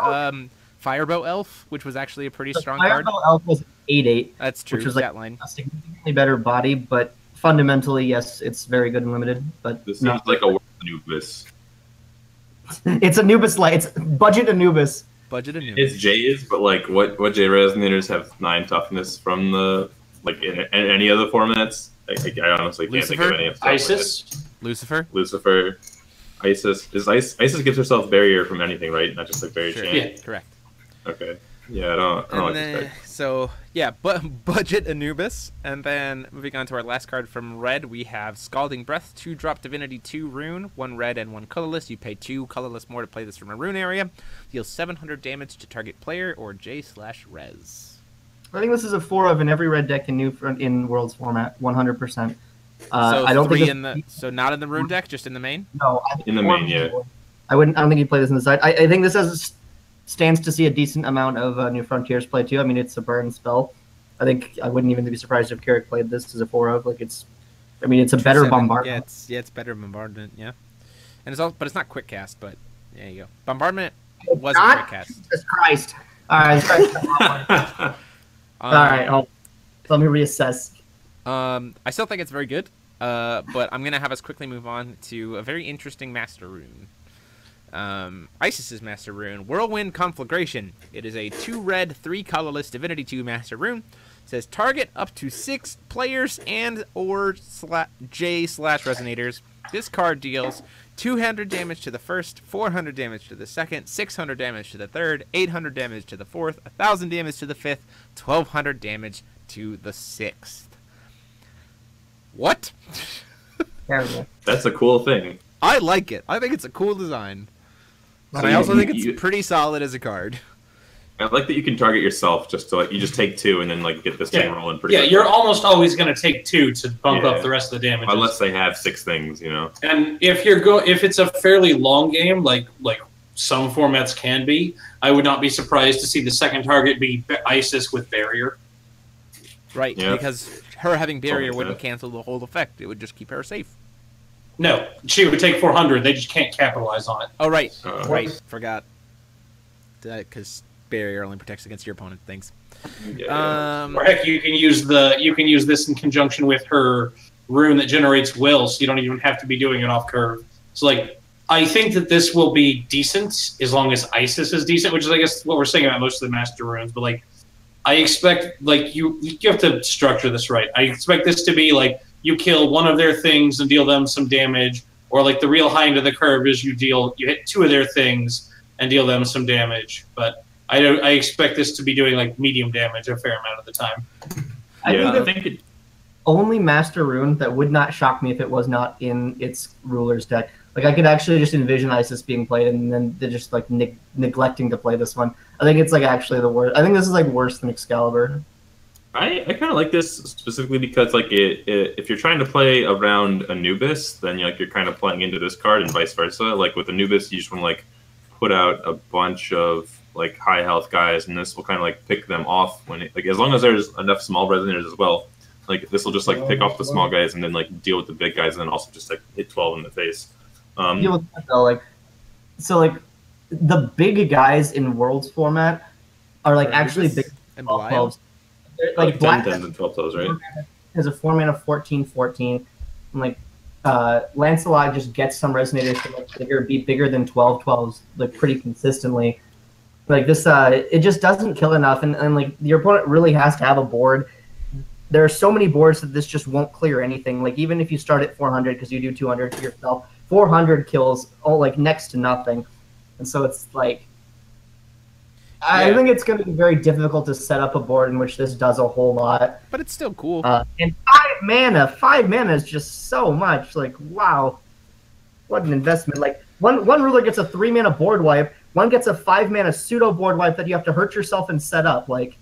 Firebow Elf, which was actually a pretty strong card? Firebow Elf was 8/8. That's true. Which was like line. a significantly better body, but fundamentally, yes, it's very good and limited. But this seems like a Anubis. It's Anubis light. It's budget Anubis. Budget Anubis. It's J's, but like what J resonators have 9 toughness from the like in any other formats? I honestly can't think of any. Isis. Lucifer. Isis. Isis gives herself barrier from anything, right? Not just like barrier chain. Yeah, correct. Okay. Yeah, I don't like this card. So yeah, budget Anubis, and then moving on to our last card from red, we have Scalding Breath, 2-drop Divinity 2 rune, 1 red and 1 colorless. You pay 2 colorless more to play this from a rune area. Deals 700 damage to target player or J/Res. I think this is a 4 of in every red deck in Worlds format, 100%. So I don't think so not in the rune deck, just in the main. No, in the main, yeah. I don't think you play this in the side. I think this stands to see a decent amount of New Frontiers play too. I mean, it's a burn spell. I think I wouldn't even be surprised if Carrick played this as a 4 of. Like it's a better bombardment. Yeah, it's better bombardment. Yeah, and but it's not quick cast. But there you go. Bombardment was a quick cast. Jesus Christ! All right, all right. Let me reassess. I still think it's very good. But I'm gonna have us quickly move on to a very interesting master rune. Isis's master rune, Whirlwind Conflagration. It is a 2 red, 3 colorless Divinity 2 master rune. It says target up to 6 players and or J/Resonators. This card deals 200 damage to the first, 400 damage to the second, 600 damage to the third, 800 damage to the fourth, 1,000 damage to the fifth, 1,200 damage to the sixth. What? Terrible. That's a cool thing. I like it. I think it's a cool design. But I also think it's pretty solid as a card. I like that you can target yourself just to like you just take 2 and then like get this thing rolling pretty quickly. You're almost always going to take 2 to bump up the rest of the damage. Unless they have 6 things, you know. And if it's a fairly long game, like some formats can be, I would not be surprised to see the second target be Isis with barrier. Right, because her having barrier wouldn't cancel the whole effect. It would just keep her safe. No, she would take 400. They just can't capitalize on it. Oh, right. Right, forgot. Because barrier only protects against your opponent. Thanks. Or heck, you can use this in conjunction with her rune that generates will, so you don't even have to be doing it off curve. So like, I think that this will be decent as long as Isis is decent, which is I guess what we're saying about most of the master runes. But like, I expect like you have to structure this right. I expect this to be like you kill one of their things and deal them some damage, or like the real high end of the curve is you hit 2 of their things and deal them some damage. But I expect this to be doing like medium damage a fair amount of the time. I think only Master Rune that would not shock me if it was not in its ruler's deck. Like I could actually just envision Isis being played and then they're just like neglecting to play this one. I think it's like actually the worst. I think this is like worse than Excalibur. I kind of like this specifically because like if you're trying to play around Anubis, then you're kind of playing into this card and vice versa. Like with Anubis, you just want to like put out a bunch of like high health guys, and this will kind of like pick them off when like as long as there's enough small resonators as well. Like this will just like pick off the small guys and then like deal with the big guys and then also just like hit 12 in the face. Deal with that, though, like the big guys in Worlds format are like actually big and 12s. Like 10 10s and 12s, right? Has a format of 14-14. And like Lancelot just gets some resonators to like be bigger than 12-12s like pretty consistently. Like this, it just doesn't kill enough, and like your opponent really has to have a board. There are so many boards that this just won't clear anything. Like even if you start at 400 because you do 200 to yourself, 400 kills like next to nothing, and so it's like I think it's going to be very difficult to set up a board in which this does a whole lot. But it's still cool. And 5 mana is just so much. Like wow, what an investment! Like one ruler gets a 3 mana board wipe. One gets a 5 mana pseudo board wipe that you have to hurt yourself and set up. Like,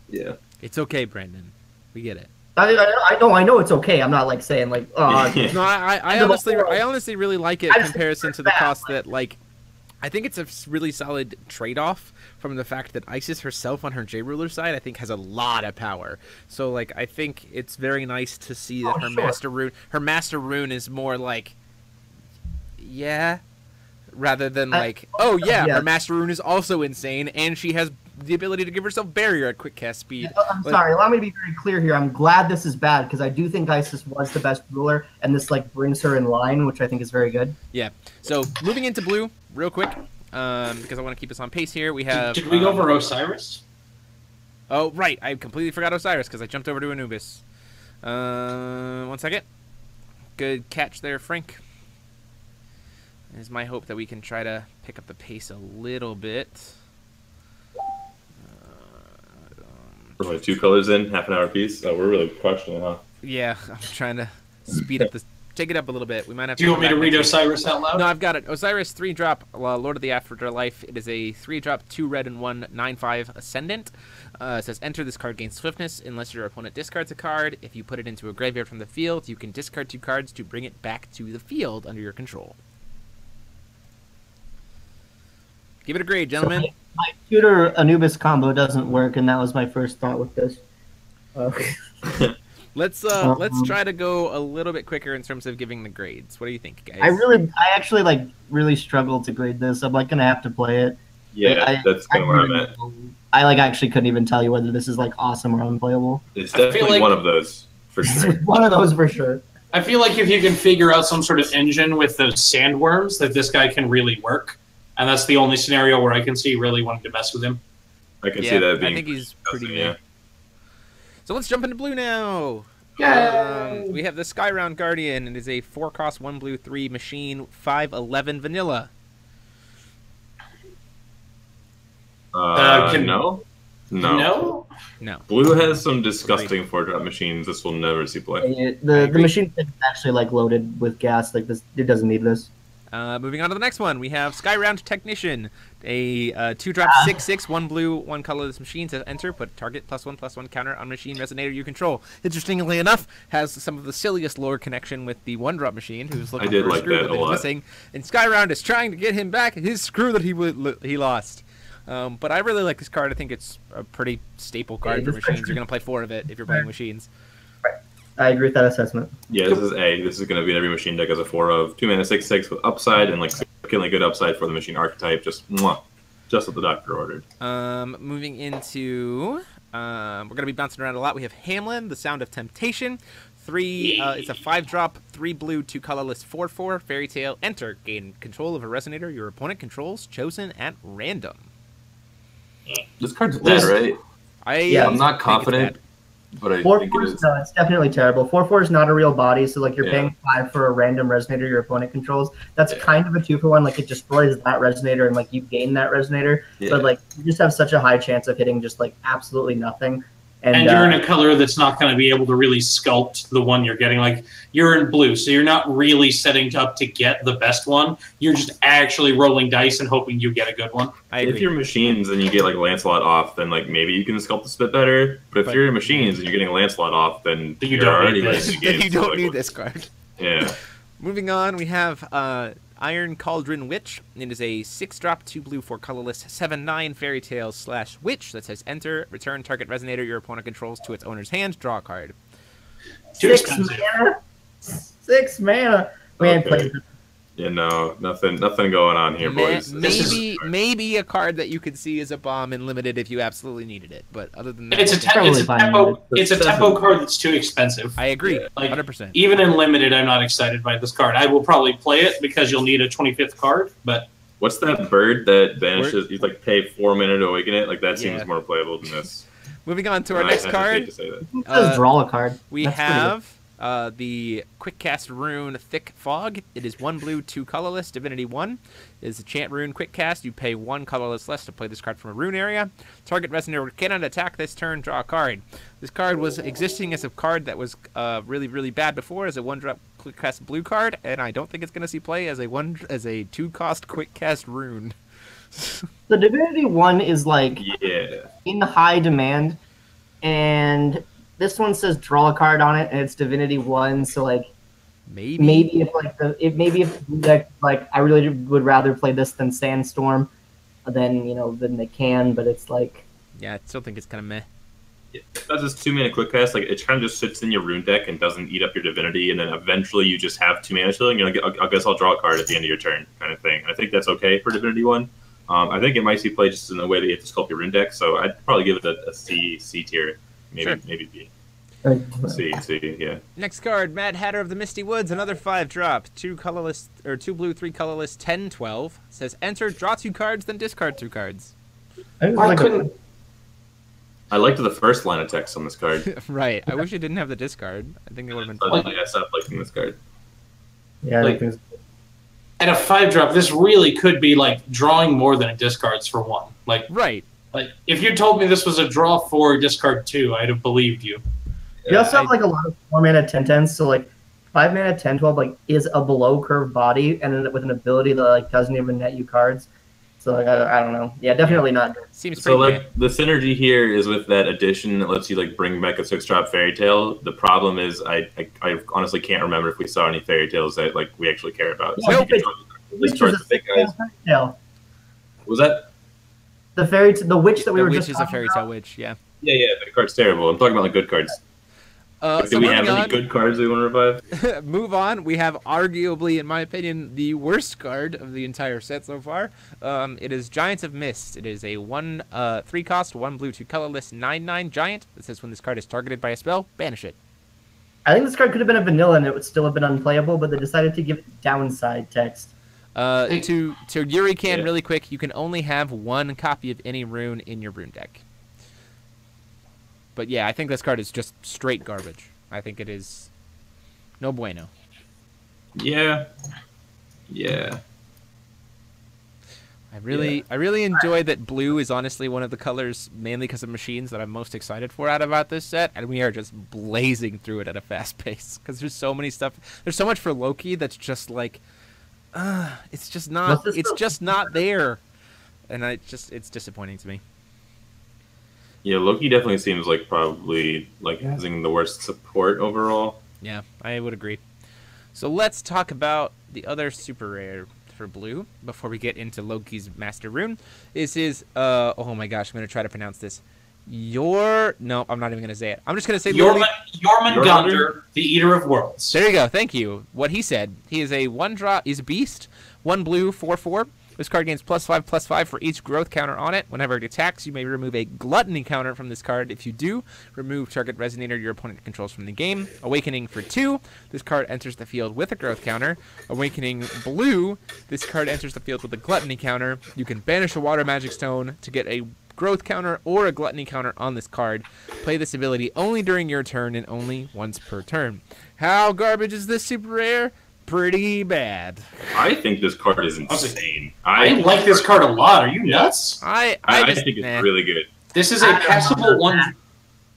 yeah, it's okay, Brandon. We get it. I know it's okay. I'm not like saying like, oh. No, I honestly really like it in comparison to the cost that like. I think it's a really solid trade-off from the fact that Isis herself on her J-Ruler side, I think, has a lot of power. So, like, I think it's very nice to see that her Master Rune is more like, rather than like, her Master Rune is also insane, and she has the ability to give herself barrier at quick cast speed. I'm sorry, allow me to be very clear here. I'm glad this is bad, because I do think Isis was the best ruler, and this like brings her in line, which I think is very good. Yeah. So, moving into blue, real quick, because I want to keep us on pace here. We have. Did we go over Osiris? Oh, right. I completely forgot Osiris because I jumped over to Anubis. 1 second. Good catch there, Frank. It is my hope that we can try to pick up the pace a little bit. We're only 2 colors in, half an hour piece. We're really crushing it, huh? Yeah, I'm trying to speed up this. Take it up a little bit. We might have. Do you want me to read Osiris out loud? No, I've got it. Osiris 3-drop, Lord of the Afterlife. It is a 3-drop, 2 red and 1 9/5 Ascendant. It says enter this card gains swiftness unless your opponent discards a card. If you put it into a graveyard from the field, you can discard 2 cards to bring it back to the field under your control. Give it a grade, gentlemen. So my tutor Anubis combo doesn't work, and that was my first thought with this. Let's try to go a little bit quicker in terms of giving the grades. What do you think, guys? I actually like really struggled to grade this. I'm like gonna have to play it. Yeah, that's kind of where I'm at. I like actually couldn't even tell you whether this is like awesome or unplayable. It's definitely like one of those for sure. One of those for sure. I feel like if you can figure out some sort of engine with those sandworms, that this guy can really work. And that's the only scenario where I can see really wanting to mess with him. I can see that being. I think he's pretty good. So let's jump into blue now. We have the Skyround Guardian. It is a 4-cost 1 blue 3 machine 5/11 vanilla. No. Blue has some disgusting 4-drop machines. This will never see play. The machine is actually like loaded with gas. Like this, it doesn't need this. Moving on to the next one, we have Skyround Technician, a 2-drop 6/6, 1 blue, 1 colorless machine. Says enter, put target +1/+1 counter on machine resonator you control. Interestingly enough, has some of the silliest lore connection with the 1-drop machine, who's looking for a screw that is missing. And Skyround is trying to get him back his screw that he lost. But I really like this card. I think it's a pretty staple card for machines. You're going to play 4 of it if you're playing machines. I agree with that assessment. Yeah, this is A. This is going to be in every machine deck as a 4 of 2 mana 6/6 with upside and like significantly good upside for the machine archetype. Just what the doctor ordered. Moving into we're going to be bouncing around a lot. We have Hamlin, the Sound of Temptation. 3. It's a 5-drop, 3 blue, 2 colorless, 4/4 fairy tale. Enter. Gain control of a resonator your opponent controls, chosen at random. This card's bad, right? I'm not confident. But I 4/4 is no, it's definitely terrible. 4/4 is not a real body, so like you're paying 5 for a random resonator your opponent controls. That's kind of a 2-for-1. Like it destroys that resonator and like you gain that resonator, but like you just have such a high chance of hitting just like absolutely nothing. And you're in a color that's not going to be able to really sculpt the one you're getting. Like, you're in blue, so you're not really setting up to get the best one. You're just actually rolling dice and hoping you get a good one. If you're machines and you get, like, Lancelot off, then, like, maybe you can sculpt this a bit better. But if you're machines and you're getting Lancelot off, then you you're already late in the game. You don't need this card. Yeah. Moving on, we have Iron Cauldron Witch. It is a 6-drop, 2 blue, 4 colorless, 7/9 fairy tale / witch that says enter, return target resonator your opponent controls to its owner's hand, draw a card. 6 mana? 6 mana? We ain't played. Yeah, no, nothing going on here, boys. Maybe a card that you could see as a bomb in limited if you absolutely needed it, but other than that, it's a tempo card that's too expensive. I agree, like 100%. Even in limited, I'm not excited by this card. I will probably play it because you'll need a 25th card. But what's that bird that banishes? You like pay 4 mana to awaken it. Like that seems more playable than this. Moving on to our next card. Let's draw a card. We have the Quick Cast Rune Thick Fog. It is 1 blue, 2 colorless, Divinity 1. It is a chant rune quick cast. You pay 1 colorless less to play this card from a rune area. Target resonator cannot attack this turn, draw a card. This card was existing as a card that was really, really bad before as a 1-drop quick cast blue card, and I don't think it's going to see play as a 2-cost quick cast rune. The Divinity 1 is like in high demand, and this one says draw a card on it, and it's Divinity 1. So like, maybe if I really would rather play this than Sandstorm, than they can. But it's like, yeah, I still think it's kind of meh. Yeah, that's this 2 mana quick cast. Like it kind of just sits in your rune deck and doesn't eat up your Divinity, and then eventually you just have 2 mana chilling. You're like, I guess I'll draw a card at the end of your turn, kind of thing. I think that's okay for Divinity 1. I think it might see play just in the way that you have to sculpt your rune deck. So I'd probably give it a C tier, maybe B. C, yeah. Next card, Mad Hatter of the Misty Woods, another 5-drop, 2 colorless or 2 blue, 3 colorless, 10/12. Says enter, draw 2 cards, then discard 2 cards. I liked the first line of text on this card. Right. I wish it didn't have the discard. I think it would have been fun. I stopped liking this card. Yeah, at a 5-drop, this really could be like drawing more than it discards for 1. Like, right. Like if you told me this was a draw 4, discard 2, I'd have believed you. You also have like a lot of 4 mana 10/10s, so like 5 mana 10/12 like is a below curve body, and with an ability that like doesn't even net you cards. So like I don't know. Yeah, definitely not good. Seems so like the synergy here is with that addition that lets you like bring back a 6-drop fairy tale. The problem is I honestly can't remember if we saw any fairy tales that like we actually care about. Yeah, so which is a fairy tale. Was that the witch that we were just talking about? The witch is a fairy tale witch. Yeah. Yeah. The card's terrible. I'm talking about like good cards. Do we have any good cards we want to revive? Move on. We have arguably, in my opinion, the worst card of the entire set so far. It is Giants of Mist. It is a 3-cost, 1 blue, 2 colorless, 9/9 giant. It says when this card is targeted by a spell, banish it. I think this card could have been a vanilla and it would still have been unplayable, but they decided to give it downside text. To Yurikan, really quick, you can only have 1 copy of any rune in your rune deck. But yeah, I think this card is just straight garbage. I think it is no bueno. Yeah. I really enjoy that blue is honestly one of the colors, mainly because of machines, that I'm most excited for about this set, and we are just blazing through it at a fast pace because there's so many stuff. There's so much for Loki that's just like It's just not. It's still... just not there, and it's disappointing to me. Yeah, Loki definitely seems like probably like having the worst support overall. Yeah, I would agree. So let's talk about the other super rare for blue before we get into Loki's Master Rune. This is oh my gosh, I'm gonna try to pronounce this. No, I'm not even gonna say it. I'm just gonna say Jormungandr, the Eater of Worlds. There you go. Thank you. What he said. He is a 1-drop. He's a beast. 1 blue, 4/4. This card gains +5/+5 for each growth counter on it. Whenever it attacks, you may remove a gluttony counter from this card. If you do, remove target resonator your opponent controls from the game. Awakening for 2. This card enters the field with a growth counter. Awakening blue. This card enters the field with a gluttony counter. You can banish a water magic stone to get a growth counter or a gluttony counter on this card. Play this ability only during your turn and only once per turn. How garbage is this super rare? Pretty bad. I think this card is insane. I like this card a lot. Are you nuts? I think it's really good. This is a passable one.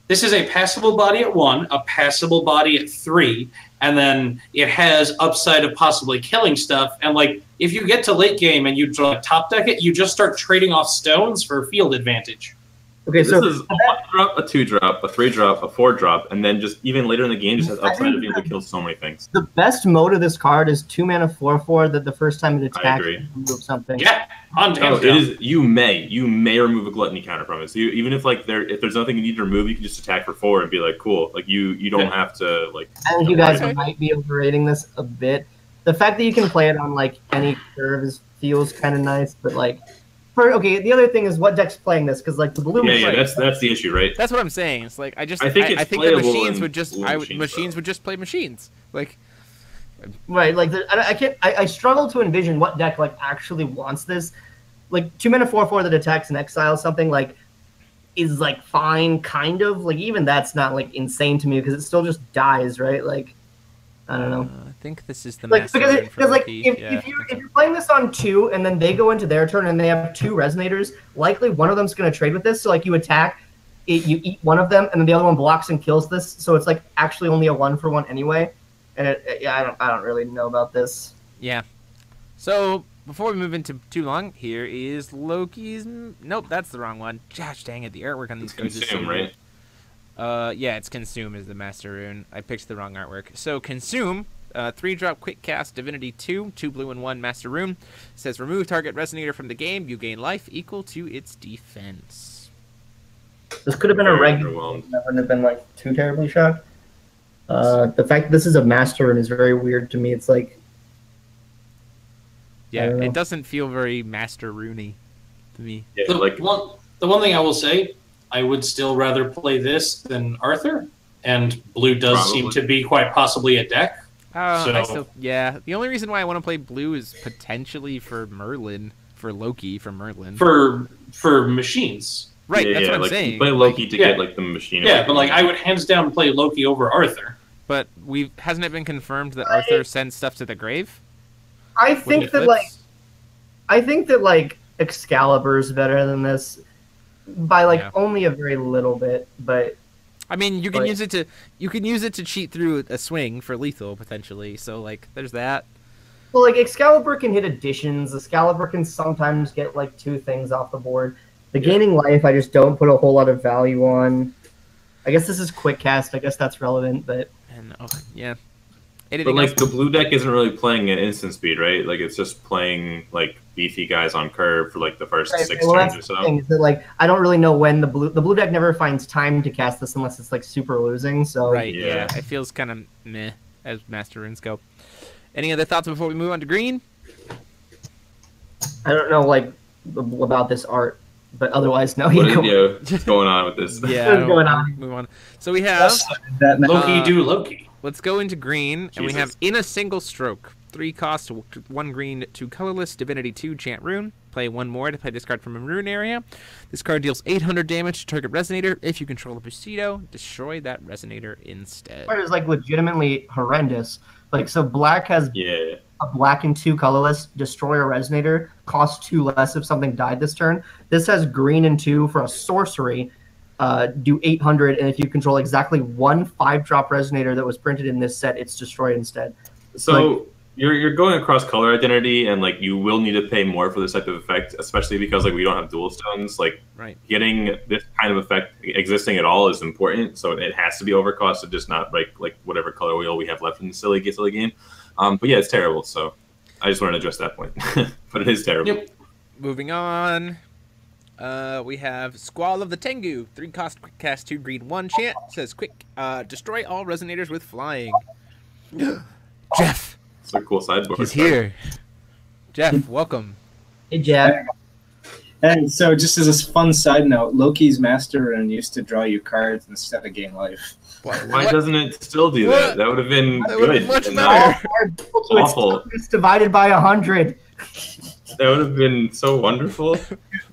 This is a passable body at 1, a passable body at 3, and then it has upside of possibly killing stuff. And like, if you get to late game and you top deck it, you just start trading off stones for field advantage. Okay, so this is a 1-drop, a 2-drop, a 3-drop, a 4-drop, and then just even later in the game, just has upside of being able to kill so many things. The best mode of this card is 2-mana 4/4 that the first time it attacks, you remove something. Yeah, it is. You may remove a gluttony counter from it. So even if like if there's nothing you need to remove, you can just attack for 4 and be like, cool. Like you don't have to like. I think you guys might be overrating this a bit. The fact that you can play it on like any curve feels kind of nice, but like. The other thing is what deck's playing this, because like the blue. Yeah, that's the issue, right? That's what I'm saying. It's like I think the machines would just machines would just play machines, like. Right, like I struggle to envision what deck like actually wants this. Like 2-mana 4/4 that attacks and exiles something like is like fine, kind of like even that's not like insane to me because it still just dies, right? Like I don't know. I think this is the because like if you're playing this on 2 and then they go into their turn and they have 2 resonators, likely one of them's going to trade with this. So like you attack, you eat one of them, and then the other one blocks and kills this. So it's like actually only a 1-for-1 anyway. And I don't really know about this. Yeah. So before we move into too long, here is Loki's. Nope, that's the wrong one. Gosh dang it, the artwork on these cards is so right? Yeah, it's Consume is the Master Rune. I picked the wrong artwork. So Consume, 3-drop quick cast Divinity 2, 2 blue and 1 Master Rune. It says remove target resonator from the game. You gain life equal to its defense. This could have been a regular. That wouldn't have been like too terribly shocked. The fact that this is a Master Rune is very weird to me. It's like. Yeah, it doesn't feel very Master Rune-y to me. Yeah, the one thing I will say. I would still rather play this than Arthur, and blue does seem to be quite possibly a deck. Yeah, the only reason why I want to play blue is potentially for Merlin, for Loki, for Merlin. For machines. Right, that's what I'm like, saying. Play Loki to get like the machine. Yeah, but like I would hands down play Loki over Arthur. But hasn't it been confirmed that Arthur sends stuff to the grave? I think that Excalibur's better than this. By only a very little bit, but I mean you can use it to cheat through a swing for lethal potentially. So like there's that. Well, like Excalibur can hit additions. Excalibur can sometimes get like 2 things off the board. The gaining life, I just don't put a whole lot of value on. I guess this is quick cast. I guess that's relevant, but yeah. But like the blue deck isn't really playing at instant speed, right? Like it's just playing like beefy guys on curve for like the first 6 turns or so. Is that, like I don't really know when the blue deck never finds time to cast this unless it's like super losing. So yeah, it feels kind of meh as Master Runes go. Any other thoughts before we move on to green? I don't know like about this art, but otherwise no. What's going on with this? Yeah, what's going on? Move on. So we have Loki. Let's go into green, and we have in a single stroke. 3 cost, 1 green, 2 colorless, Divinity 2, Chant Rune. Play 1 more to play this card from a rune area. This card deals 800 damage to target resonator. If you control a Bushido, destroy that resonator instead. It is like legitimately horrendous. Like so, black has a black and 2 colorless, destroy a resonator, cost 2 less if something died this turn. This has green and 2 for a sorcery. Do 800, and if you control exactly 1 5-drop resonator that was printed in this set, it's destroyed instead. So you're going across color identity, and like you will need to pay more for this type of effect, especially because like we don't have dual stones. Like getting this kind of effect existing at all is important, so it has to be overcosted, just not like whatever color wheel we have left in the silly game. But yeah, it's terrible. So I just wanted to address that point, but it is terrible. Yep. Moving on. We have Squall of the Tengu. 3 cost, quick cast, 2 green, 1 chant. Says quick, destroy all resonators with flying. Jeff. It's a cool sideboard. He's here. Jeff, welcome. Hey, Jeff. And so, just as a fun side note, Loki's Master Rune used to draw you cards instead of gain life. Why doesn't it still do that? That would have been good. Much better. Awful. It's divided by 100. That would have been so wonderful.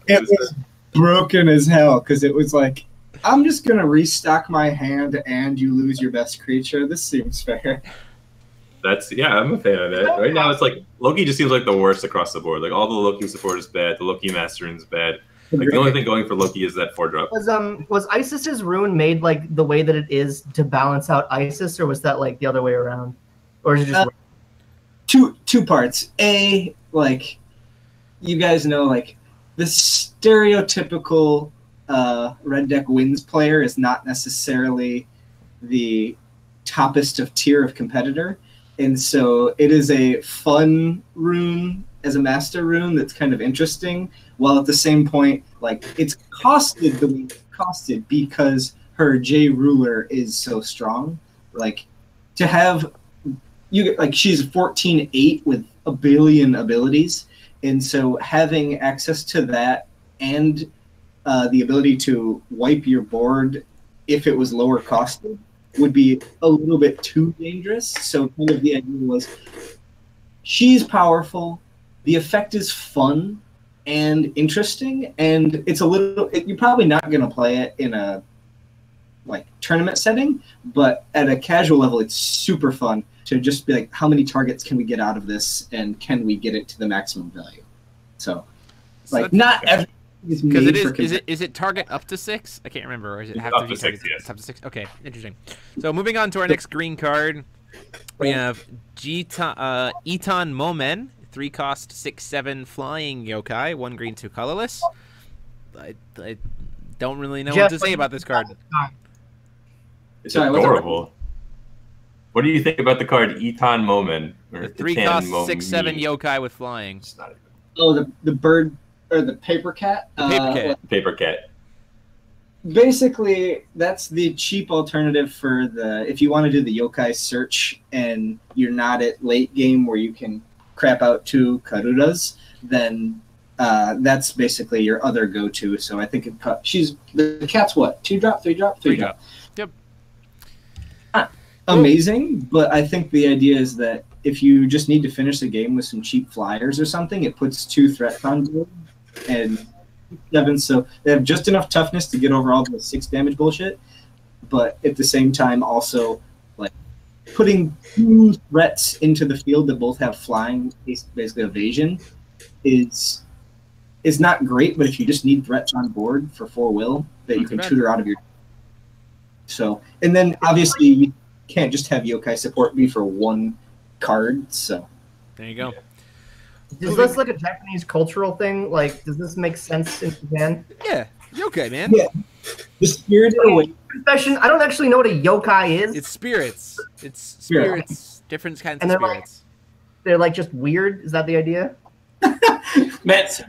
It was broken as hell because it was like, I'm just gonna restock my hand and you lose your best creature. This seems fair. I'm a fan of that. Right now, it's like Loki just seems like the worst across the board. Like all the Loki support is bad. The Loki Master Rune is bad. Like the only thing going for Loki is that 4-drop. Was Isis's rune made like the way that it is to balance out Isis, or was that like the other way around, or is it just two parts? A, like, you guys know, like the stereotypical red deck wins player is not necessarily the toppest of tier of competitor. And so it is a fun rune as a master rune that's kind of interesting, while at the same point, like, it's costed the way it's costed because her J ruler is so strong. Like, to have she's 14/8 with a billion abilities, and so having access to that and the ability to wipe your board if it was lower costed would be a little bit too dangerous. So kind of the idea was, she's powerful, the effect is fun and interesting, and it's a little, you're probably not going to play it in a like tournament setting, but at a casual level it's super fun to just be like, how many targets can we get out of this, and can we get it to the maximum value? So like, not every because is it target up to 6? I can't remember, or is it have to be 6? Yes. Up to 6. Okay, interesting. So moving on to our next green card, we have Eton Momen, 3 cost, 6/7 flying yokai, 1 green, 2 colorless. I don't really know what to say about this card. It's adorable. What do you think about the card Eton Momen? The 3 cost, 6/7 yokai with flying. Oh, the bird. Or the paper cat. Paper cat. Basically, that's the cheap alternative for if you want to do the yokai search and you're not at late game where you can crap out 2 Karudas, then that's basically your other go-to. So I think the cat's what? 2-drop, 3-drop, 3-drop. Yep. Not amazing, but I think the idea is that if you just need to finish the game with some cheap flyers or something, it puts 2 threats on board. And 7, so they have just enough toughness to get over all the 6 damage bullshit, but at the same time also like putting 2 threats into the field that both have flying, basically evasion, is not great. But if you just need threats on board for 4 will that you can tutor out of your, so, and then obviously you can't just have yokai support be for 1 card. So there you go. Is this like a Japanese cultural thing? Like, does this make sense in Japan? Yeah, yokai, man. Yeah. The Spirited Awakening. Confession, I don't actually know what a yokai is. It's spirits. It's spirits. Different kinds of spirits. They're like just weird? Is that the idea? Matt,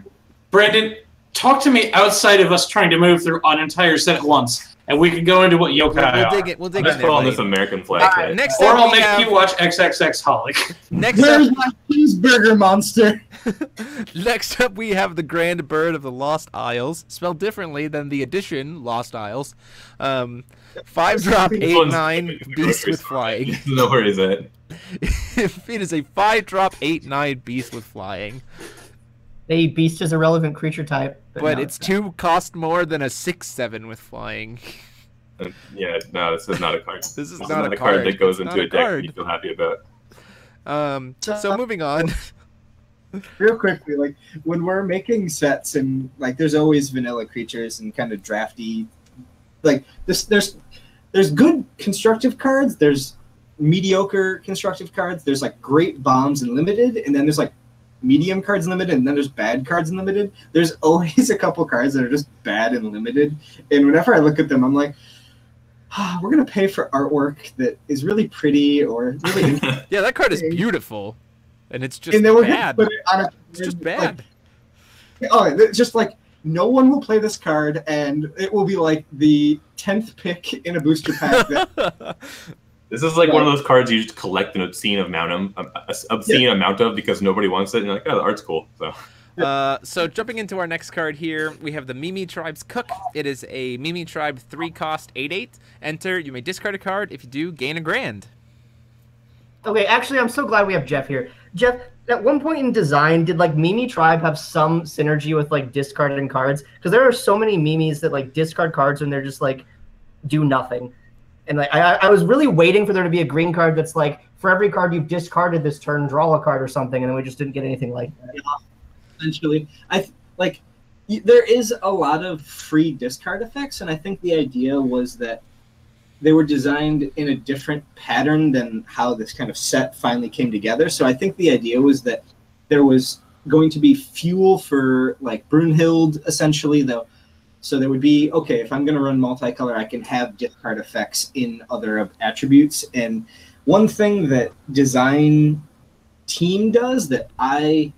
Brandon, talk to me outside of us trying to move through an entire set at once. And we can go into what yokai are. We'll dig Let's put on this American flag. Right. Next or up I'll we make have... you watch XXX Holic. Where's my cheeseburger monster? Next up, we have the Grand Bird of the Lost Isles, spelled differently than the edition Lost Isles. 5-drop, 8/9 beast with flying. No worries, that. It is a 5-drop, 8/9 beast with flying. A beast is a relevant creature type. But it's 2 cost more than a 6/7 with flying. Yeah, no, this is not a card. This is not a card that goes it's into a deck that you feel happy about. So moving on. Real quickly, like, when we're making sets and like there's always vanilla creatures and kind of drafty, like this, there's good constructive cards, there's mediocre constructive cards. There's like great bombs in limited, and then there's like medium cards in limited, and then there's bad cards in limited. There's always a couple cards that are just bad in limited, and whenever I look at them, I'm like, we're gonna pay for artwork that is really pretty or really Yeah, that card is beautiful, and it's just and then we're bad. gonna put it on a, It's just bad. it's just like no one will play this card, and it will be like the 10th pick in a booster pack. This is like one of those cards you just collect an obscene amount of because nobody wants it, and you're like, oh, the art's cool. So jumping into our next card here, we have the Mimi Tribe's Cook. It is a Mimi Tribe 3-cost 8/8. Enter. You may discard a card. If you do, gain a grand. Okay, actually, I'm so glad we have Jeff here. Jeff, at one point in design, did like Mimi Tribe have some synergy with like discarding cards? Because there are so many Mimis that like discard cards and they're just like do nothing. And like I was really waiting for there to be a green card that's like, for every card you've discarded this turn, draw a card or something, and then we just didn't get anything like that. Essentially, there is a lot of free discard effects, and I think the idea was that they were designed in a different pattern than how this kind of set finally came together. So I think the idea was that there was going to be fuel for like Brunhild, essentially, though. So there would be, okay, if I'm going to run multicolor, I can have discard effects in other attributes. And one thing that design team does that I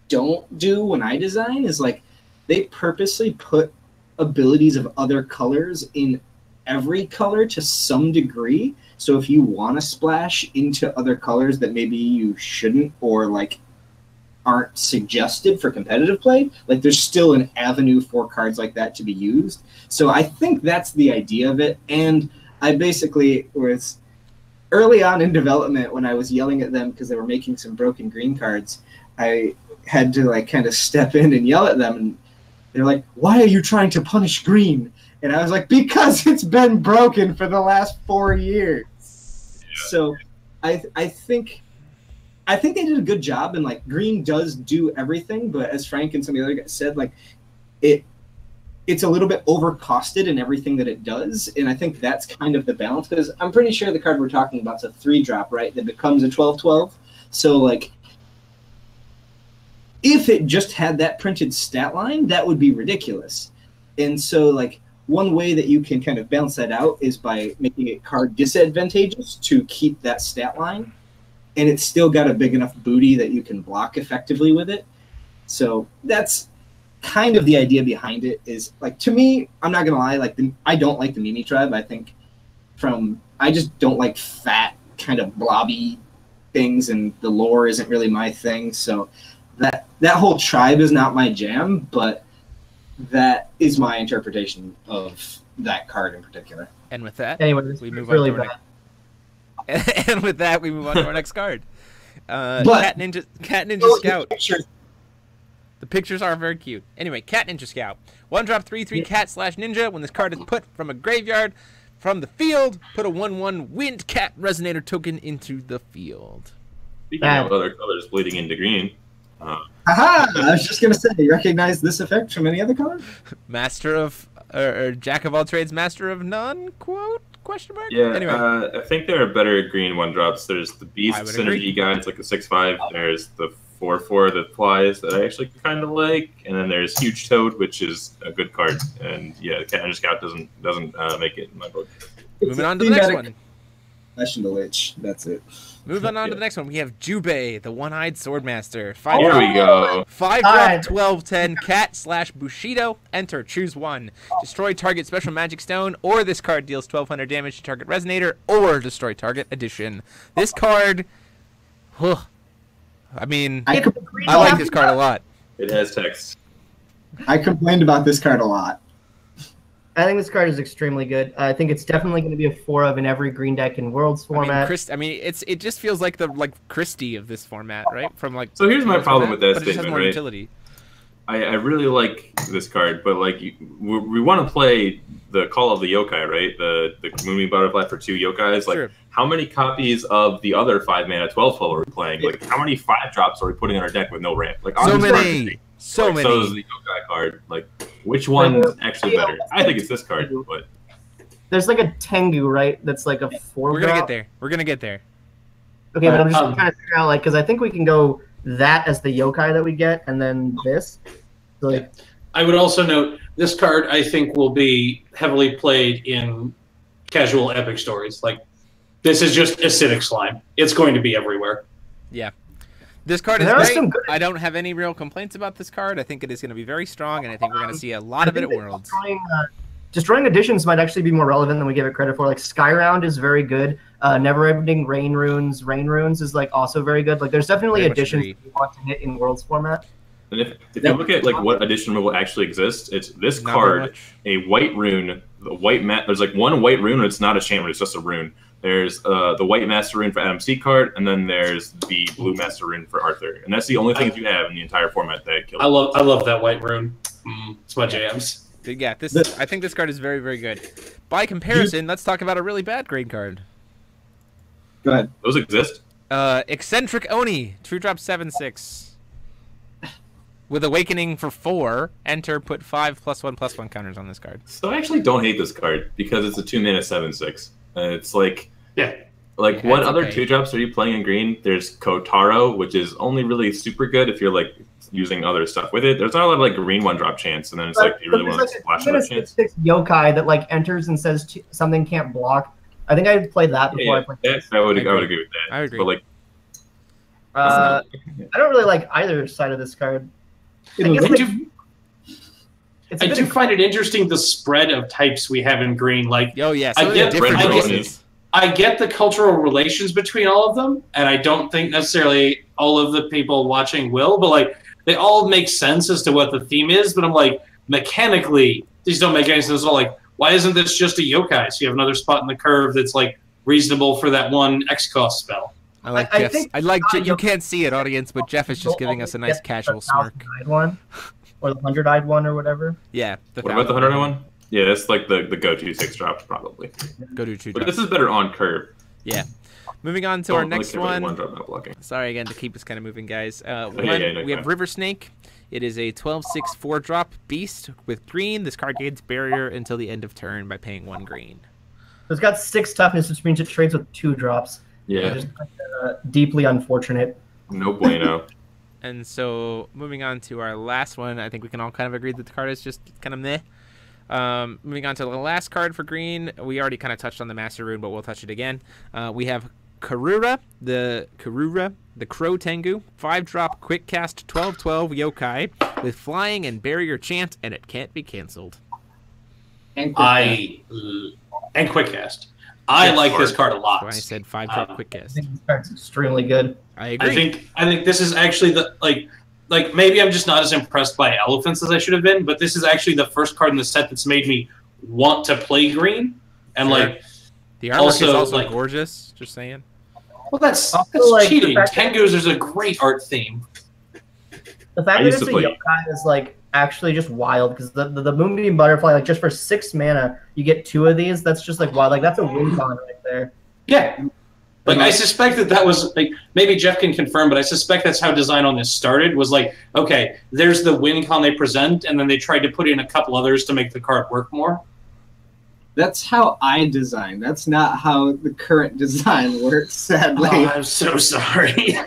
don't do when I design is like they purposely put abilities of other colors in every color to some degree. So if you want to splash into other colors that maybe you shouldn't, or like aren't suggested for competitive play, like there's still an avenue for cards like that to be used. So I think that's the idea of it. And I basically was early on in development when I was yelling at them because they were making some broken green cards, I had to like kind of step in and yell at them, and they're like, why are you trying to punish green? And I was like, because it's been broken for the last 4 years. Yeah. So I think they did a good job, and like green does do everything, but as Frank and some of the other guys said, like it's a little bit overcosted in everything that it does, and I think that's kind of the balance, because I'm pretty sure the card we're talking about is a 3-drop, right? That becomes a 12/12. So like if it just had that printed stat line, that would be ridiculous. And so like one way that you can kind of balance that out is by making a card disadvantageous to keep that stat line, and it's still got a big enough booty that you can block effectively with it. So that's kind of the idea behind it. Is like, to me, I'm not gonna lie, like I don't like the Mimi Tribe. I think I just don't like fat kind of blobby things, and the lore isn't really my thing. So that whole tribe is not my jam, but that is my interpretation of that card in particular. And with that, anyways, we move really on to bad. and with that, we move on to our next card. Cat Ninja Scout. The pictures are very cute. Anyway, Cat Ninja Scout. 1-drop 3/3 cat/ninja. When this card is put from a graveyard from the field, put a 1/1 wind cat resonator token into the field. Speaking of other colors bleeding into green. Aha! I was just gonna say, you recognize this effect from any other color? Master of or jack of all trades, master of none? Quote? Question mark? Yeah, anyway. I think there are better green 1-drops. There's the Beast Synergy guy, it's like a 6/5. There's the 4/4 that flies that I actually kind of like, and then there's Huge Toad, which is a good card. And yeah, Cat Ninja Scout doesn't make it in my book. Moving on to the next one. Fashion the Lich. That's it. Moving on to the next one, we have Jubei, the One-Eyed Swordmaster. Here we go. 5-drop 12/10 cat/Bushido. Enter. Choose one. Destroy target special magic stone, or this card deals 1200 damage to target resonator, or destroy target addition. This card, I mean, I like this card a lot. It has text. I complained about this card a lot. I think this card is extremely good. I think it's definitely going to be a 4-of in every green deck in Worlds format. It just feels like the Christie of this format, right? From like. So here's my problem with that statement, it just has more right? utility. I really like this card, but like we want to play the Call of the Yokai, right? The Moonbeam Butterfly for 2 yokais. Like, how many copies of the other 5-mana 12/12 are we playing? Like, how many 5-drops are we putting on our deck with no ramp? Like, so many. So is the Yokai card. Like, which one's actually better? I think it's this card, but there's like a Tengu, right? That's like a 4 We're gonna get there. We're gonna get there. Okay, but I'm just trying to figure out, like, because I think we can go that as the yokai that we get, and then this. So, like, I would also note this card, I think, will be heavily played in casual epic stories. Like, this is just acidic slime. It's going to be everywhere. Yeah. This card is great. I don't have any real complaints about this card. I think it is going to be very strong, and I think we're going to see a lot of it at Worlds. Destroying additions might actually be more relevant than we give it credit for. Like, Skyround is very good. Never-ending Rain Runes is, like, also very good. Like, there's definitely additions you want to hit in Worlds format. And if you look at, like, what addition will actually exist, it's this card, a white rune, the white there's, like, one white rune, and it's not a enchantment, it's just a rune. There's the white Master Rune for Adam C card, and then there's the blue Master Rune for Arthur. And that's the only things you have in the entire format that kill. I love that white rune. It's my jams. Yeah, I think this card is very, very good. By comparison, let's talk about a really bad green card. Go ahead. Those exist? Eccentric Oni, true drop 7/6. With Awakening for 4, enter, put 5+1/+1 counters on this card. So I actually don't hate this card because it's a 2-mana 7/6. It's like, yeah. Like, Yeah, what it's other okay. 2-drops are you playing in green? There's Kotaro, which is only really super good if you're, like, using other stuff with it. There's not a lot of, like, green 1-drop chance, and then it's like, you really want to splash another chance. 6 yokai that, like, enters and says something can't block. I think I played that before I played this. I would agree with that. I agree. But, like, I don't really like either side of this card. I do find it interesting the spread of types we have in green. Like, Oh, yeah, I so get- different I get- races. I get the cultural relations between all of them, and I don't think necessarily all of the people watching will, but like they all make sense as to what the theme is. But I'm like, mechanically, these don't make any sense at all. Like, why isn't this just a yokai? So you have another spot in the curve that's like reasonable for that one X cost spell. I like I Jeff's. think I like you can't see it, audience, but Jeff is just giving us a nice casual smirk. One, or the 100-eyed one, or whatever. Yeah. what about the 100 one? Yeah, that's like the go-to 6-drops, probably. Go to 2 But drops. this is better on curve. Yeah. Moving on to our next one. 1-drop not blocking. Sorry again to keep us kind of moving, guys. no, We have fine. River Snake. It is a 12/6 4-drop beast with green. This card gains barrier until the end of turn by paying 1 green. It's got 6 toughness, which means it trades with 2 drops. Yeah, Just deeply unfortunate. no bueno. And so, moving on to our last one, I think we can all kind of agree that the card is just kind of meh. Moving on to the last card for green, we already kind of touched on the Master Rune, but we'll touch it again. We have Karura, the Crow Tengu, 5-drop, quick cast, 12/12 yokai with flying and barrier chant, and it can't be canceled. And And quick cast. I like this card a lot. That's why I said 5-drop quick I cast. think this card's extremely good. I agree. I think this is actually the like maybe I'm just not as impressed by elephants as I should have been, but this is actually the first card in the set that's made me want to play green. And Sure. like, The artwork is also, also like- gorgeous. Just saying. well, that's like, cheating. the fact that- Tengus is a great art theme. The fact I that used it's a to play- yokai is like actually just wild because the Moonbeam Butterfly, like just for 6 mana, you get 2 of these. That's just like wild. Like that's a win con right there. Yeah. Like, I suspect that was, like, maybe Jeff can confirm, but I suspect that's how design on this started, was like, okay, there's the win con they present, and then they tried to put in a couple others to make the card work more. that's how I design. That's not how the current design works, sadly. Oh, I'm so sorry.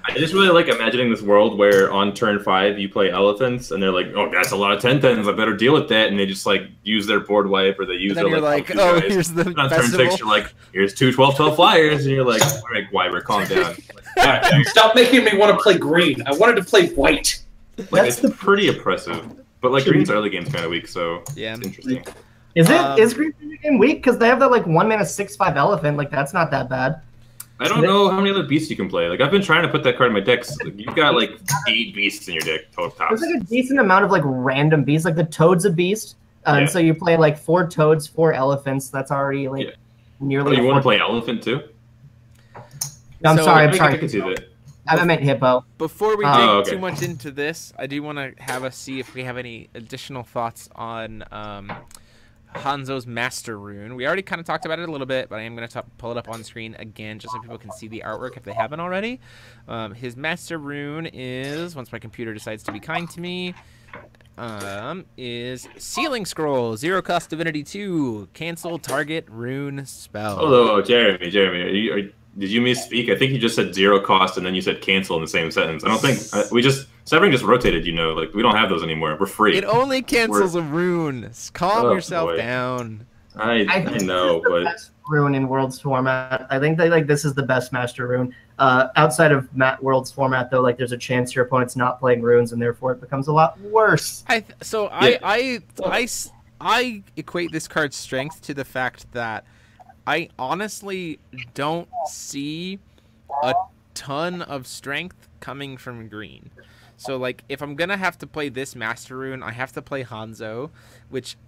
I just really like imagining this world where on turn 5 you play elephants and they're like, oh, that's a lot of 10/10s. I better deal with that. And they just like use their board wipe or they use And then their you're like, like, help oh, you guys. here's the And on turn 6 festival. you're like, here's 2 12/12 flyers, and you're like, all right, Wyver, calm down. All right, stop making me want to play green. I wanted to play white. Like, That's it's pretty oppressive. But like Green's early game's kind of weak, so Yeah. it's interesting. Is Um, Green Game weak? Because they have that like 1 mana 6/5 elephant. Like that's not that bad. I don't know how many other beasts you can play. Like I've been trying to put that card in my decks. Like, you've got like 8 beasts in your deck tops. There's like a decent amount of like random beasts. Like the Toad's a beast, and so you play like 4 Toads, 4 elephants. That's already like nearly. Oh, you a want to 40 play elephant too? No, I'm So, sorry. I'm I sorry. can see that. I meant hippo. Before we dig Oh, okay. too much into this, I do want to have us see if we have any additional thoughts on Hanzo's Master Rune. We already kind of talked about it a little bit, but I am going to pull it up on screen again just so people can see the artwork if they haven't already. His Master Rune is, once my computer decides to be kind to me, is Sealing Scroll, 0 cost Divinity 2, cancel target rune spell. Hello, Jeremy. Did you misspeak? I think you just said 0 cost and then you said cancel in the same sentence. I don't think Severing just rotated. Like we don't have those anymore. We're free. It only cancels a rune. Calm yourself down. I know, but best rune in Worlds format. I think that this is the best master rune. Outside of Worlds format, though, there's a chance your opponent's not playing runes, and therefore it becomes a lot worse. I equate this card's strength to the fact that I honestly don't see a ton of strength coming from green. So if I'm gonna have to play this master rune, I have to play Hanzo,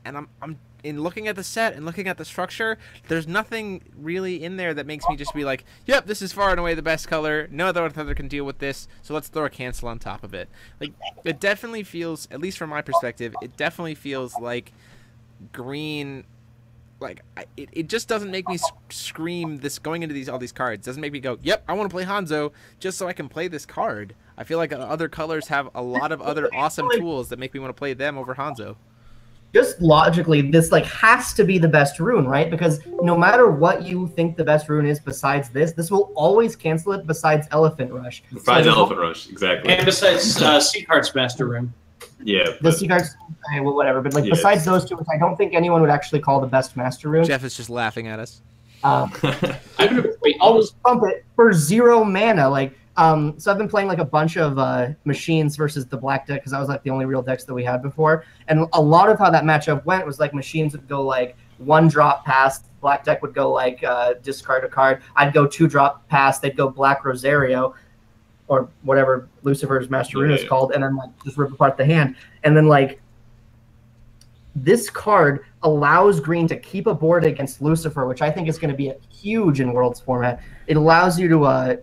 I'm in looking at the set and looking at the structure, there's nothing really in there that makes me just be like, yep, this is far and away the best color. No other can deal with this, so let's throw a cancel on top of it. It definitely feels, at least from my perspective, it definitely feels like green. It just doesn't make me scream this going into all these cards. Doesn't make me go, yep, I want to play Hanzo just so I can play this card. I feel like other colors have a lot of other awesome tools that make me want to play them over Hanzo. Just logically, this has to be the best rune, right? Because no matter what you think the best rune is besides this will always cancel it besides Elephant Rush. Elephant Rush, exactly. And besides Seacart's master rune. Yeah. The Seacart's, whatever. But besides those two, which I don't think anyone would actually call the best master rune. Jeff is just laughing at us. I'm gonna always pump it for 0 mana. So I've been playing a bunch of machines versus the black deck because that was the only real decks that we had before. And a lot of how that matchup went was machines would go 1 drop past, black deck would go discard a card. I'd go 2 drop past, they'd go Black Rosario or whatever Lucifer's Master Rune is called, and then just rip apart the hand. And then this card allows green to keep a board against Lucifer, which I think is going to be huge in Worlds format. It allows you to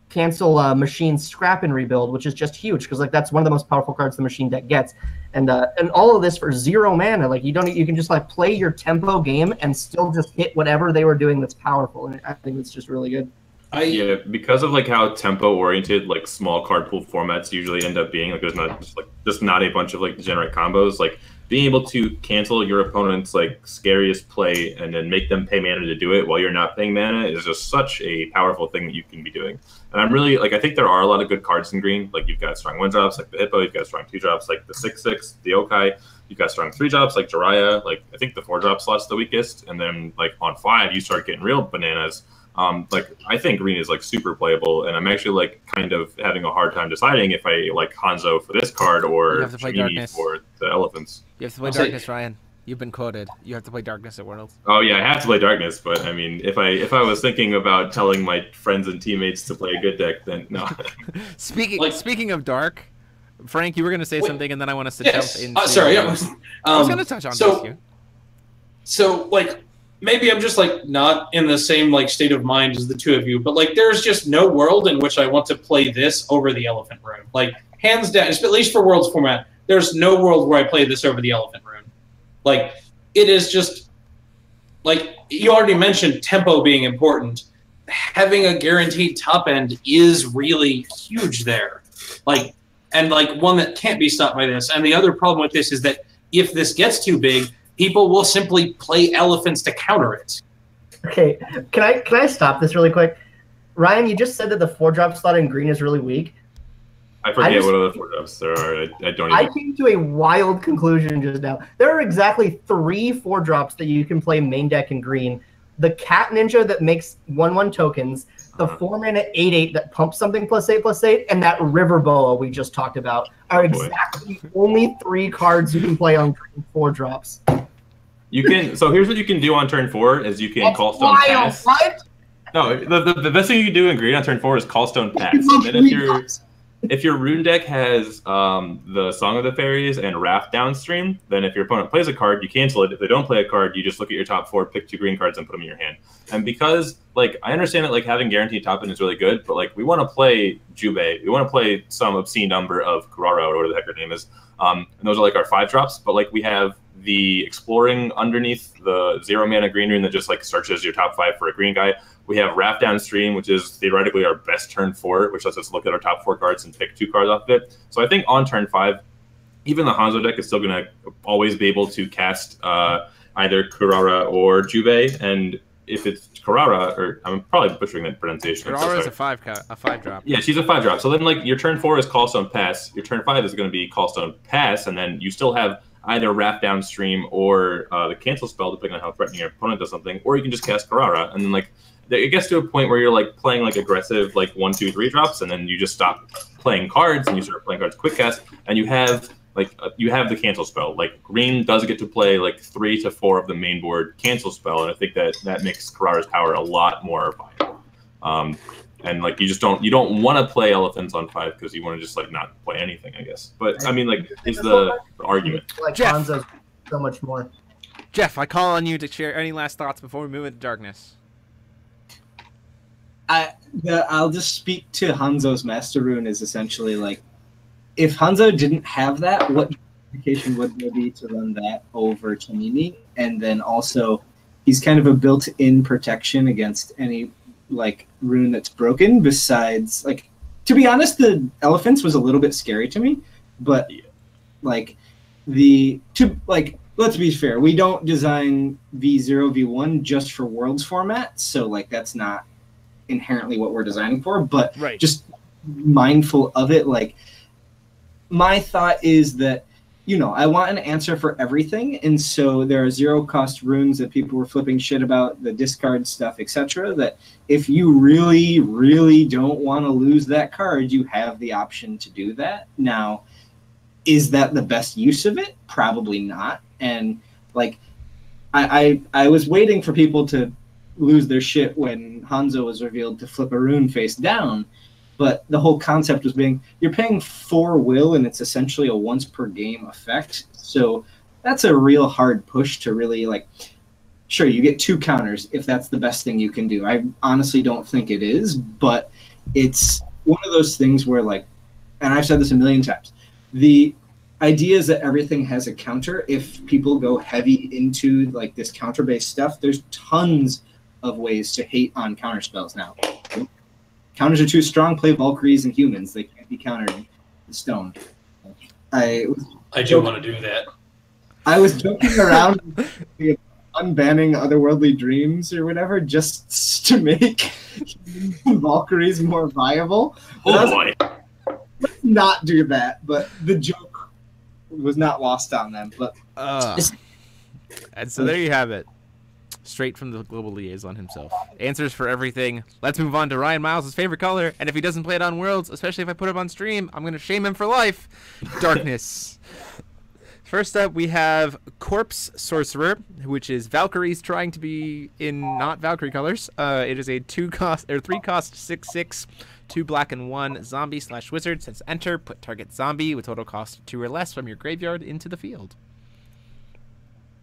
cancel Machine Scrap and Rebuild, which is just huge because that's one of the most powerful cards the Machine deck gets, and all of this for 0 mana. You can just play your tempo game and still just hit whatever they were doing that's powerful, and I think it's just really good. Yeah, because of how tempo oriented small card pool formats usually end up being, there's not just not a bunch of degenerate combos. Being able to cancel your opponent's scariest play and then make them pay mana to do it while you're not paying mana is just such a powerful thing that you can be doing. And I'm really I think there are a lot of good cards in green. You've got strong 1-drops the Hippo, you've got strong 2-drops the 6/6, the Okai, you've got strong 3-drops Jiraiya. I think the 4-drop slot's the weakest, and then on 5 you start getting real bananas. I think green is super playable, and I'm actually kind of having a hard time deciding if I like Hanzo for this card or Shamini for the elephants. You have to play Darkness, Ryan. You've been quoted. You have to play Darkness at Worlds. Oh yeah, I have to play Darkness, but I mean, if I was thinking about telling my friends and teammates to play a good deck, then no. Speaking of Dark, Frank, you were going to say something, and then I want us to jump into. Sorry, I was going to touch on this here. So maybe I'm just not in the same state of mind as the two of you, but there's just no world in which I want to play this over the Elephant Rune. Hands down, at least for Worlds format, there's no world where I play this over the Elephant Rune. It is just you already mentioned tempo being important. Having a guaranteed top end is really huge there. And one that can't be stopped by this. And the other problem with this is that if this gets too big, people will simply play elephants to counter it. Okay, can I stop this really quick? Ryan, you just said that the 4-drop slot in green is really weak. I forget what other 4-drops there are. I don't even... I came to a wild conclusion just now. There are exactly 3 4-drops that you can play main deck in green. The Cat Ninja that makes 1/1 tokens, the 4-mana 8/8 that pumps something +8/8, and that River Boa we just talked about are exactly the only 3 cards you can play on green 4-drops. You can. So here's what you can do on turn 4: is you can call Stone Pass. What? No, the best thing you can do in green on turn 4 is call Stone Pass. And if your rune deck has the Song of the Fairies and Raft downstream, then if your opponent plays a card, you cancel it. If they don't play a card, you just look at your top 4, pick 2 green cards, and put them in your hand. And because, I understand that having guaranteed top end is really good, but we want to play Jubei, we want to play some obscene number of Kurara or whatever the heck her name is, and those are our 5-drops. But we have the Exploring underneath the 0 mana green rune that just searches your top 5 for a green guy. We have Raft downstream, which is theoretically our best turn 4, which lets us look at our top 4 cards and pick 2 cards off of it. So I think on turn 5, even the Hanzo deck is still going to always be able to cast either Kurara or Juve, and if it's Kurara, or I'm probably butchering that pronunciation. Kurara is a 5 drop. Yeah, she's a 5 drop. So then, like, your turn 4 is Callstone Pass. Your turn 5 is going to be Callstone Pass, and then you still have either Wrap Downstream or the Cancel spell, depending on how threatening your opponent does something, or you can just cast Kurara, and then, like, it gets to a point where you're, like, playing, like, aggressive, like, 1, 2, 3 drops, and then you just stop playing cards, and you start playing cards quick cast, and you have, like, you have the Cancel spell. Like, green does get to play, like, 3 to 4 of the main board Cancel spell, and I think that makes Kurara's power a lot more viable. And, like, you don't want to play Elephants on 5 because you want to just, like, not play anything, I guess. But, I mean, like, is the argument. Like, Jeff. Hanzo's so much more. Jeff, I call on you to share any last thoughts before we move into darkness. I'll just speak to Hanzo's Master Rune is essentially like, if Hanzo didn't have that, what justification would there be to run that over Chanini? And then also, he's kind of a built-in protection against any like rune that's broken. Besides, like, to be honest, the Elephants was a little bit scary to me, but like let's be fair, we don't design V0 V1 just for Worlds format, so like that's not inherently what we're designing for, but right. Just mindful of it. Like, my thought is that, you know, I want an answer for everything, and so there are 0-cost runes that people were flipping shit about, the discard stuff, etc., that if you really, really don't want to lose that card, you have the option to do that. Now, is that the best use of it? Probably not. And like, I was waiting for people to lose their shit when Hanzo was revealed to flip a rune face down, but the whole concept was being, you're paying 4 will and it's essentially a once per game effect, so that's a real hard push to really, like, sure, you get 2 counters if that's the best thing you can do. I honestly don't think it is, but it's one of those things where, like, and I've said this a million times, the idea is that everything has a counter. If people go heavy into like this counter-based stuff, there's tons of ways to hate on counter spells now. Counters are too strong. Play Valkyries and humans. They can't be countered in stone. I do want to do that. I was joking around unbanning Otherworldly Dreams or whatever just to make Valkyries more viable. Oh boy. Let's not do that, but the joke was not lost on them. But and so there you have it. Straight from the global liaison himself. Answers for everything. Let's move on to Ryan Miles' favorite color. And if he doesn't play it on Worlds, especially if I put him on stream, I'm going to shame him for life. Darkness. First up, we have Corpse Sorcerer, which is Valkyries trying to be in not Valkyrie colors. It is a 3-cost 6/6, 2 black and 1 zombie/wizard. Since enter, put target zombie with total cost 2 or less from your graveyard into the field.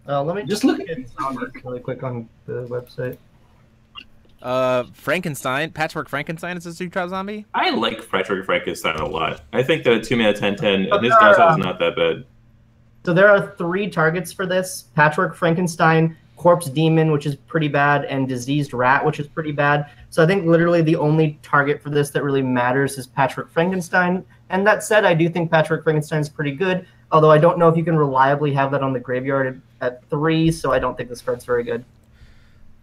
Let me just look at it really quick on the website. Frankenstein, Patchwork Frankenstein is a 2-drop zombie. I like Patchwork Frankenstein a lot. I think that 2-mana 10/10 and his downside is not that bad. So there are 3 targets for this: Patchwork Frankenstein, Corpse Demon, which is pretty bad, and Diseased Rat, which is pretty bad. So I think literally the only target for this that really matters is Patchwork Frankenstein. And that said, I do think Patchwork Frankenstein is pretty good, although I don't know if you can reliably have that on the graveyard at 3, so I don't think this card's very good.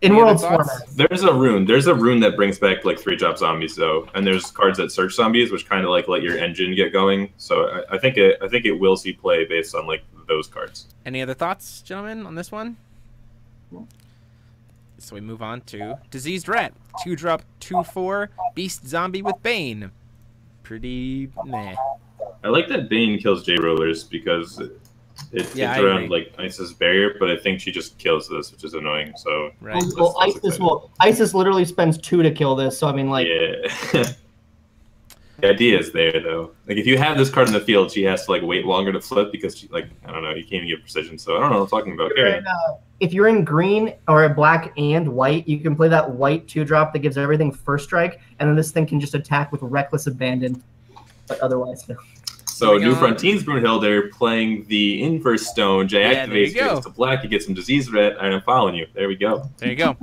In Worlds format. There's a rune that brings back like 3-drop zombies though, and there's cards that search zombies, which kind of like let your engine get going. So I think it will see play based on like those cards. Any other thoughts, gentlemen, on this one? So we move on to Diseased Rat, 2-drop 2/4 beast zombie with Bane. Pretty meh. I like that Bane kills J-Rollers because it's around like Isis barrier, but I think she just kills this, which is annoying. So right. Well, Isis literally spends 2 to kill this, so I mean, like, yeah. The idea is there though. Like if you have this card in the field, she has to like wait longer to flip because she, like, I don't know, you can't even get precision. So I don't know what I'm talking about. If you're in green or black and white, you can play that white 2-drop that gives everything first strike, and then this thing can just attack with Reckless Abandon. But otherwise, no. So New Frontiers Brunhilde playing the inverse stone. Jay activates, gets to black, you get some Diseased Rat, and I'm following you. There we go. There you go.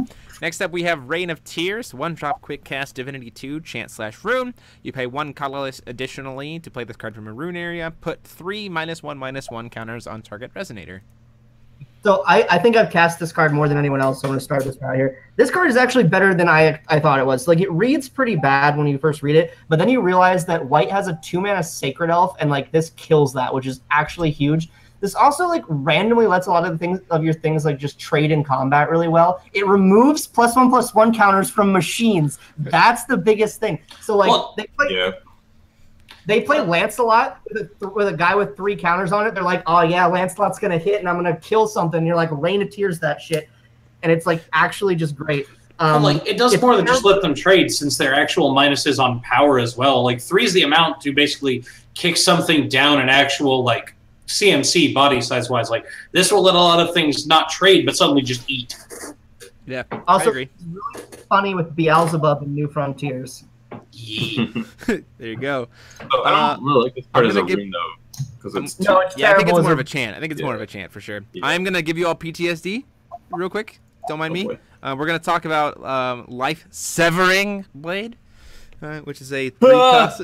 Next up, we have Reign of Tears. 1-drop quick cast Divinity 2, Chant/Rune. You pay 1 colorless additionally to play this card from a rune area. Put 3 -1/-1 counters on target Resonator. So I think I've cast this card more than anyone else, so I'm going to start this guy here. This card is actually better than I thought it was. Like, it reads pretty bad when you first read it, but then you realize that white has a 2-mana Sacred Elf, and, like, this kills that, which is actually huge. This also, like, randomly lets a lot of your things, like, just trade in combat really well. It removes +1/+1 counters from machines. That's the biggest thing. So, like, They play Lancelot with a guy with 3 counters on it. They're like, oh, yeah, Lancelot's going to hit, and I'm going to kill something. And you're like, Reign of Tears that shit. And it's, like, actually just great. Like, it does more than just let them trade, since their actual minuses on power as well. Like, 3 is the amount to basically kick something down an actual, like, CMC body size-wise. Like, this will let a lot of things not trade, but suddenly just eat. Yeah, also, I agree. It's really funny with Beelzebub and New Frontiers. Yeah. There you go. Oh, I don't really like this part as a rune, though. Because it's No, it's Yeah, I think it's terrible more as of a chant. I think it's more of a chant for sure. Yeah. I'm gonna give you all PTSD real quick. Don't mind me. boy. We're gonna talk about Life Severing Blade, which is a 3-cost,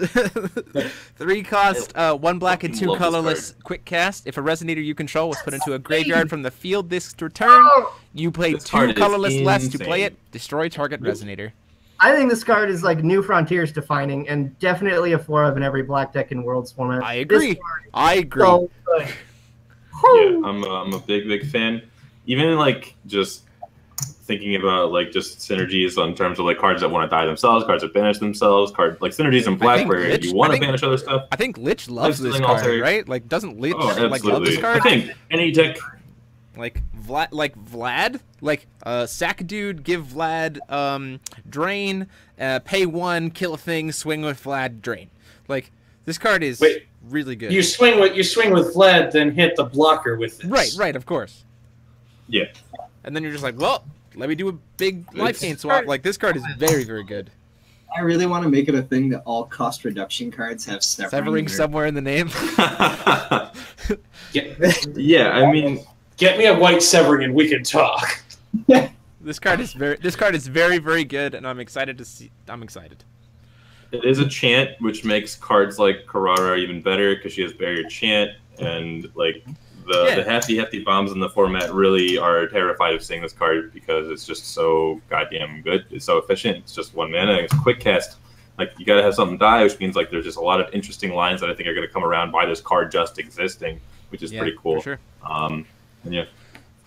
3-cost, 1 black and 2 Love this colorless quick cast. If a Resonator you control was put into a graveyard from the field this return, you play This 2 card is colorless less to play insane. it. Destroy target Resonator. I think this card is like New Frontiers defining, and definitely a 4-of in every black deck in Worlds format. I agree. I agree. So good. Yeah, I'm a big fan. Even like just thinking about like just synergies in terms of like cards that want to die themselves, cards that banish themselves, like synergies in black where Lich- you want I to think- banish other stuff. I think Lich loves this Listening card, alter- right? Like, doesn't Lich Oh, like love absolutely. this card? I think any deck. Like Vlad, sack dude, give Vlad drain, pay 1, kill a thing, swing with Vlad, drain. Like, this card is really good. You swing with Vlad, then hit the blocker with this. Right, of course. Yeah. And then you're just like, well, let me do a big life gain swap. Like, this card is very, very good. I really want to make it a thing that all cost reduction cards have Severing in their- somewhere in the name. Yeah, I mean, Get me a white Severing and we can talk. This card is very, very good, and I'm excited to see. I'm excited. it is a chant, which makes cards like Carrara even better because she has barrier chant, and like the hefty bombs in the format really are terrified of seeing this card because it's just so goddamn good. It's so efficient. It's just 1 mana. It's a quick cast. Like, you gotta have something die, which means like there's just a lot of interesting lines that I think are gonna come around by this card just existing, which is pretty cool. For sure. And yeah,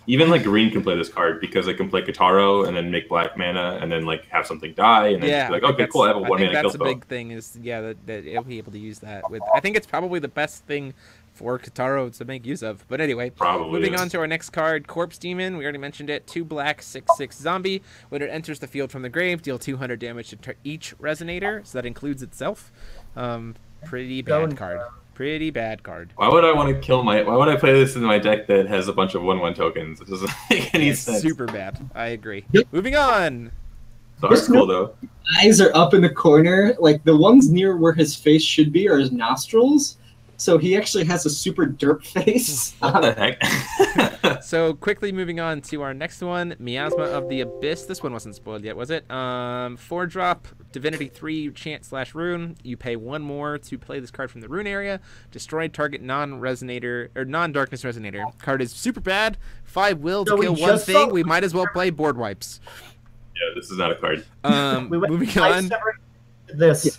even like green can play this card because they can play Kataro and then make black mana and then like have something die and then just be like, okay, cool, I have a 1 mana kill That's a spell. big thing. Is that it'll be able to use that with. I think it's probably the best thing for Kataro to make use of. But anyway, Probably moving is. on to our next card, Corpse Demon. We already mentioned it. 2 black, 6/6 zombie. When it enters the field from the grave, deal 200 damage to each Resonator. So that includes itself. Pretty bad card. Pretty bad card. Why would I want to kill my? Why would I play this in my deck that has a bunch of 1/1 tokens? It doesn't make any sense. Super bad. I agree. Yep. Moving on. So it's cool though. Eyes are up in the corner. Like, the ones near where his face should be are his nostrils. So he actually has a super derp face. What the heck? So quickly moving on to our next one, Miasma of the Abyss. This one wasn't spoiled yet, was it? 4-drop, Divinity 3, Chant/Rune. You pay 1 more to play this card from the rune area. Destroy target non-resonator or non-darkness resonator. Card is super bad. 5 will to So we kill 1 just thing. saw- We might as well play board wipes. Yeah, this is not a card. We went Moving I on. separate this.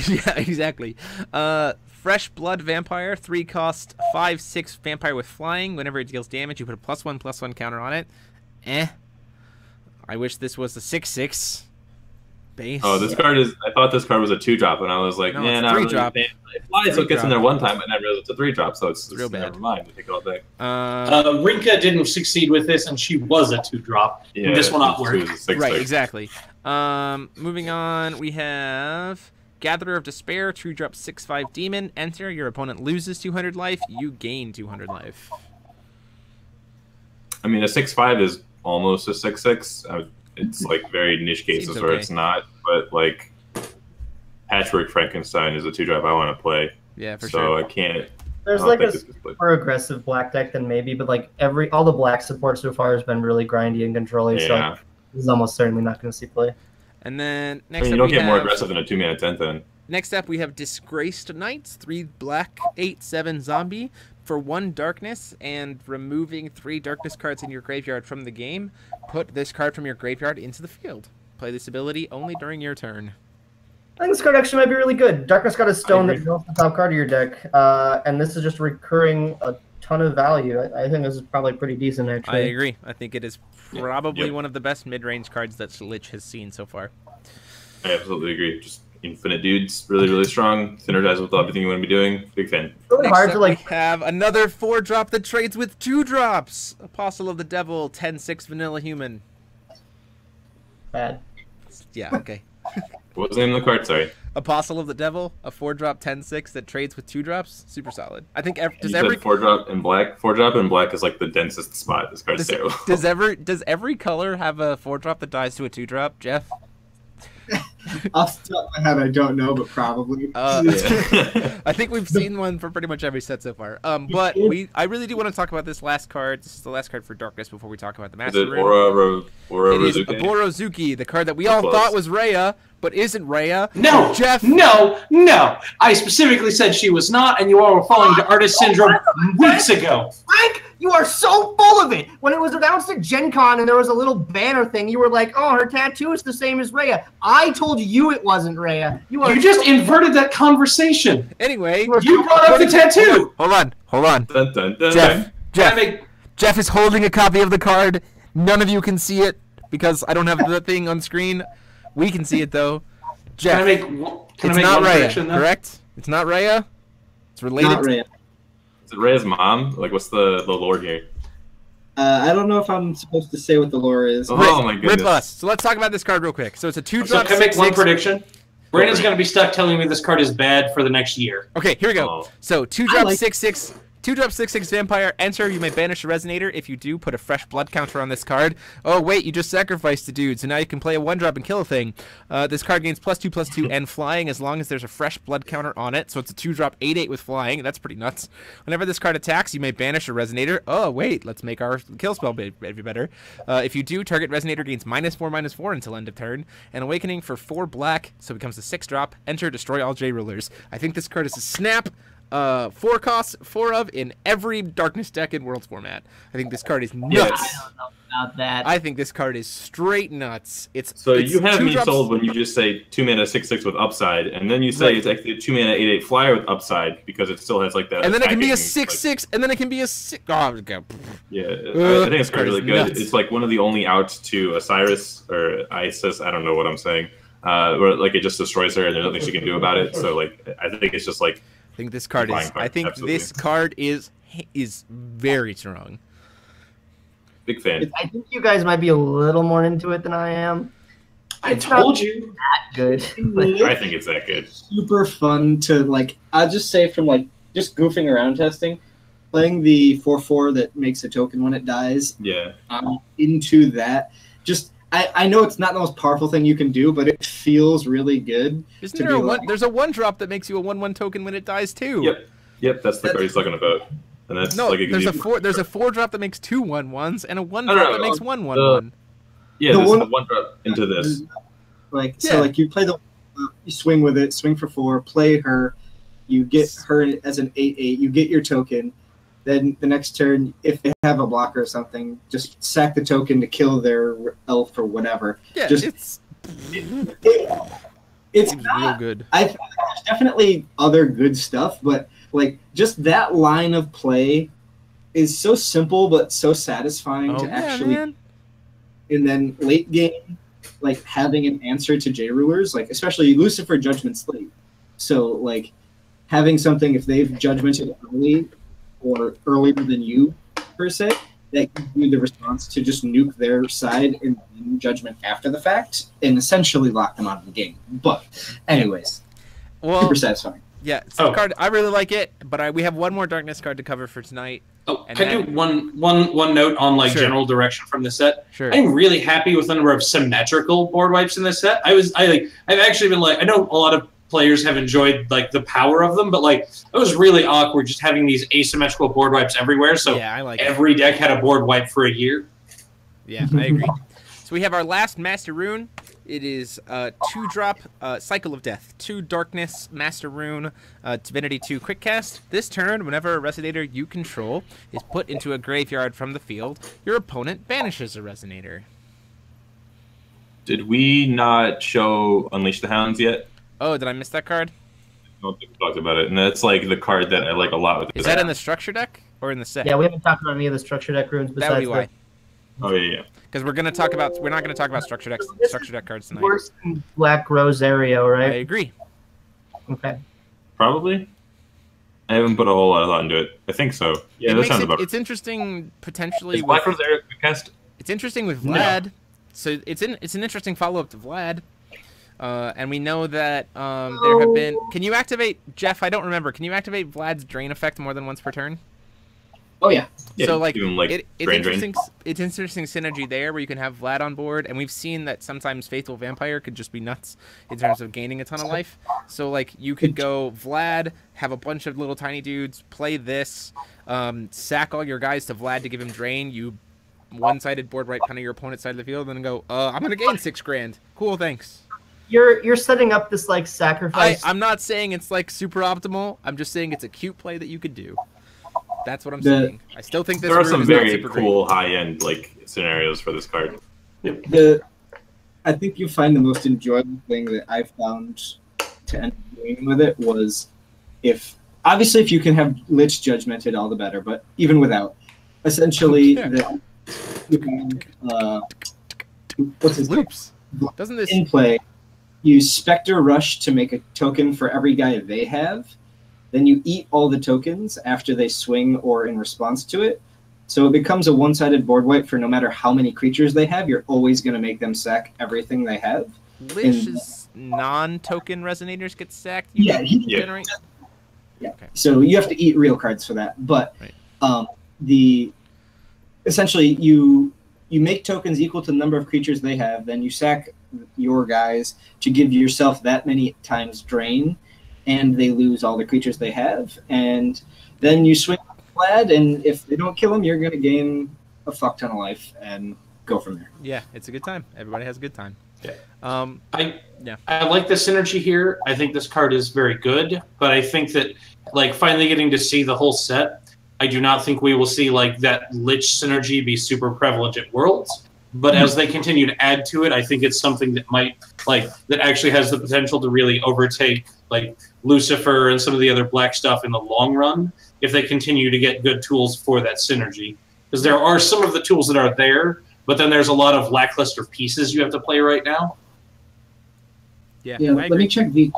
Yeah, exactly. Fresh Blood Vampire, 3-cost, 5/6 vampire with flying. Whenever it deals damage, you put a +1/+1 counter on it. I wish this was a 6/6 base. Oh, this card is. I thought this card was a 2-drop, and I was like, No, nah, it's a not really. 3-drop. It flies, so it gets in there 1 time, and then it's a 3-drop, so it's Real bad. never mind. We take it all back. Rinka didn't succeed with this, and she was a 2-drop. Yeah, and this will not two work. is a 6/6. Right, exactly. Moving on, we have Gatherer of Despair, 2-drop 6/5 demon. Enter, your opponent loses 200 life, you gain 200 life. I mean, a 6/5 is almost a 6/6. It's like very niche cases Seems where okay. it's not, but like Patchwork Frankenstein is a 2-drop I want to play. Yeah, for so sure. I can't. There's I don't like think a this gets played. more aggressive black deck than maybe, but like all the black support so far has been really grindy and controlling. So Yeah. like, this is almost certainly not going to see play. And then I next mean, up you don't we get more have- aggressive than a 2-mana 10th then. Next up, we have Disgraced Knights, 3 black, 8/7 zombie for 1 darkness, and removing 3 darkness cards in your graveyard from the game. Put this card from your graveyard into the field. Play this ability only during your turn. I think this card actually might be really good. Darkness got a stone agree. that builds the top card of your deck, and this is just recurring a ton of value. I think this is probably pretty decent, I actually. agree. I think it is probably Yep. one of the best mid-range cards that Lich has seen so far. I absolutely agree. Just infinite dudes, really, really strong. Synergize with everything you want to be doing. Big fan. It's really Next hard up, to like. we have another 4-drop that trades with 2 drops. Apostle of the Devil, 10/6 vanilla human. Bad. Yeah, okay. What was the name of the card? Sorry. Apostle of the Devil, a 4-drop 10/6 that trades with 2 drops. Super solid. I think You does said every 4-drop in black. 4-drop in black is like the densest spot. This card's does, terrible. does every color have a 4-drop that dies to a 2-drop, Jeff? Off the top of my head, I don't know, but probably. Yeah. I think we've seen one for pretty much every set so far. But I really do want to talk about this last card. This is the last card for Darkness before we talk about the Is Master it Rune. Aura It is Rozuki? Borozuki, the card that we all Close. thought was Rhea, but isn't Rhea. No, Jeff. no. I specifically said she was not, and you all were falling to artist syndrome weeks ago. Frank, you are so full of it. When it was announced at Gen Con and there was a little banner thing, you were like, "Oh, her tattoo is the same as Rhea." I told you it wasn't Rhea. You just inverted that conversation. Anyway, You brought up the tattoo. hold on. Dun, dun, dun, Jeff, dun. Jeff is holding a copy of the card. None of you can see it because I don't have the thing on screen. We can see it though. Jeff, Can I it's make not one Rhea, correction, though? correct? It's not Rhea. It's related. Not Rhea. Is it Rhea's mom? Like, what's the lore here? I don't know if I'm supposed to say what the lore is. Oh my goodness. Rip us. So let's talk about this card real quick. So it's a So 2-drop. can I make one 6/6. prediction? Brandon's going to be stuck telling me this card is bad for the next year. Okay, here we go. Oh. So 2-drop like- 6/6. 2-drop 6/6 vampire. Enter. You may banish a resonator. If you do, put a fresh blood counter on this card. Oh wait, you just sacrificed a dude, so now you can play a 1-drop and kill a thing. This card gains +2/+2 and flying as long as there's a fresh blood counter on it. So it's a 2-drop 8/8 with flying. That's pretty nuts. Whenever this card attacks, you may banish a resonator. Oh wait, let's make our kill spell maybe better. If you do, target resonator gains -4/-4 until end of turn. And awakening for 4 black, so it becomes a 6-drop. Enter, destroy all J rulers. I think this card is a snap. 4 costs, 4 of in every Darkness deck in Worlds format. I think this card is nuts. Yes. I don't know about that. I think this card is straight nuts. It's So it's you have me 2-drops. sold when you just say 2-mana 6/6 with upside, and then you say Right. it's actually a 2-mana 8/8 flyer with upside because it still has like that. And then it can be a attacking, 6/6, and then it can be a 6. Oh, okay. Yeah, I think this it's card really is good. nuts. It's like one of the only outs to Osiris or Isis. I don't know what I'm saying. Where like it just destroys her and there's nothing she can do about it. So like I think it's just like I think this card Flying is. card, I think absolutely. this card is very strong. big fan. I think you guys might be a little more into it than I am. I It's told not you. that good. I think it's that good. Super fun to like. I'll just say from like just goofing around testing, playing the 4/4 that makes a token when it dies. Yeah. Into that, just I know it's not the most powerful thing you can do, but it feels really good. Isn't to there a be one? like- There's a 1-drop that makes you a 1/1 token when it dies too. Yep, that's the card he's talking about. And that's No, like it gives there's a you- 4. There's a 4-drop that makes 2 1/1s and a 1-drop no, that makes 1 1 the- 1. Yeah, the there's one- the 1-drop into this. Like Yeah. so, like you play you swing with it, swing for 4, play her, you get her as an 8/8, you get your token. Then the next turn, if they have a blocker or something, just sack the token to kill their elf or whatever. Yeah, Just- it's It's real not, good. there's definitely other good stuff, but like just that line of play is so simple but so satisfying Oh to yeah, actually. man. And then late game, like having an answer to J rulers, like especially Lucifer Judgment's late. So like having something if they've judgmented early or earlier than you per se, that gives you the response to just nuke their side and then judgment after the fact and essentially lock them out of the game. But anyways, Well, super satisfying. yeah, it's the Oh. card. I really like it, but we have one more Darkness card to cover for tonight. Oh, And can I do then- one note on like Sure. general direction from this set? Sure. I'm really happy with the number of symmetrical board wipes in this set. I've actually been like, I know a lot of players have enjoyed like the power of them, but like it was really awkward just having these asymmetrical board wipes everywhere. So Yeah, I like it. every deck had a board wipe for a year. Yeah, I agree. So we have our last Master Rune. It is 2-drop Cycle of Death. 2 Darkness Master Rune, Divinity 2 Quick Cast. This turn, whenever a Resonator you control is put into a graveyard from the field, your opponent banishes a Resonator. Did we not show Unleash the Hounds yet? Oh, did I miss that card? I don't think we talked about it, and that's like the card that I like a lot with Is that in the structure deck or in the set? Yeah, we haven't talked about any of the structure deck runes That would be besides why. Oh yeah. Because we're not going to talk about structure deck cards the tonight. worse than Black Rosario, I right? agree. Okay. Probably. I haven't put a whole lot of thought into it. I think so. Yeah, that sounds about right. It's interesting potentially. Is Black Rosario cast? It's interesting with Vlad. So it's an interesting follow-up to Vlad. And we know that there have been... Can you activate... Jeff, I don't remember. Can you activate Vlad's Drain effect more than once per turn? Oh, yeah. Yeah, So, like, even, it's drain. interesting. It's interesting synergy there where you can have Vlad on board, and we've seen that sometimes Faithful Vampire could just be nuts in terms of gaining a ton of life. So, like, you could go Vlad, have a bunch of little tiny dudes, play this, sack all your guys to Vlad to give him Drain. You one-sided board right kind of your opponent's side of the field, and then go, I'm gonna gain 6 grand. Cool, thanks. You're setting up this like sacrifice. I'm not saying it's like super optimal. I'm just saying it's a cute play that you could do. That's what I'm saying. I still think this There are room some is not very super cool high-end like scenarios for this card. I think you find the most enjoyable thing that I found to end up doing with it was if you can have Lich judgmented, all the better, but even without, essentially you can what's his loops. Doesn't this in play? You Spectre Rush to make a token for every guy they have. Then you eat all the tokens after they swing or in response to it. So it becomes a one-sided board wipe for no matter how many creatures they have. You're always going to make them sack everything they have. Lich's non-token resonators get sacked? Yeah. Generate? Yeah. Okay. So you have to eat real cards for that. But Right. Essentially you make tokens equal to the number of creatures they have. Then you sack your guys to give yourself that many times drain, and they lose all the creatures they have. And then you swing Vlad, and if they don't kill him, you're going to gain a fuck ton of life and go from there. Yeah, it's a good time. Everybody has a good time. Yeah. I like the synergy here. I think this card is very good, but I think that like finally getting to see the whole set, I do not think we will see like that Lich synergy be super prevalent at Worlds. But as they continue to add to it, I think it's something that might that actually has the potential to really overtake like Lucifer and some of the other black stuff in the long run if they continue to get good tools for that synergy. Because there are some of the tools that are there, but then there's a lot of lackluster pieces you have to play right now. Yeah, Let me check the...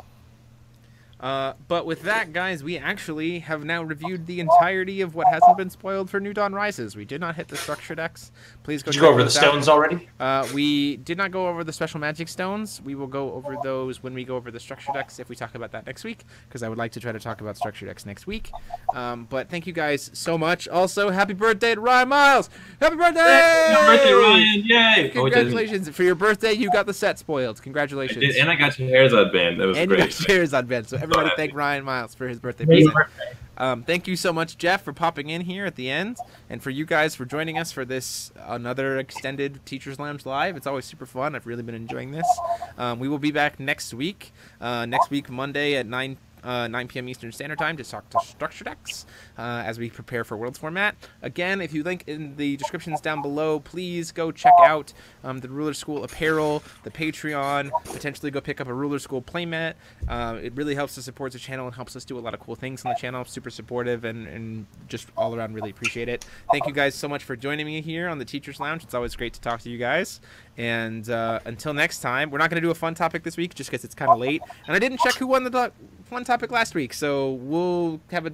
But with that, guys, we actually have now reviewed the entirety of what hasn't been spoiled for New Dawn Rises. We did not hit the structure decks. Please go. Did you go over the stones already? We did not go over the special magic stones. We will go over those when we go over the structure decks if we talk about that next week, because I would like to try to talk about structure decks next week. But thank you guys so much. Also, happy birthday to Ryan Miles! Happy birthday! Happy birthday, Ryan! Yay! Congratulations. For your birthday, you got the set spoiled. Congratulations. I did, and I got your Charizard band. That was and great. you got Charizard band. So everybody thank Ryan Miles for his birthday present. Thank you so much, Jeff, for popping in here at the end, and for you guys for joining us for this another extended Teachers Lounge Live. It's always super fun. I've really been enjoying this. We will be back next week. Monday at 9 p.m. Eastern Standard Time to talk to structure decks as we prepare for Worlds format. Again, if you link in the descriptions down below, please go check out the Ruler School apparel, the Patreon, potentially go pick up a Ruler School playmat. It really helps to support the channel and helps us do a lot of cool things on the channel. Super supportive and just all around really appreciate it. Thank you guys so much for joining me here on the Teachers Lounge. It's always great to talk to you guys. And until next time, we're not going to do a fun topic this week just because it's kind of late. And I didn't check who won the fun topic last week, so we'll have a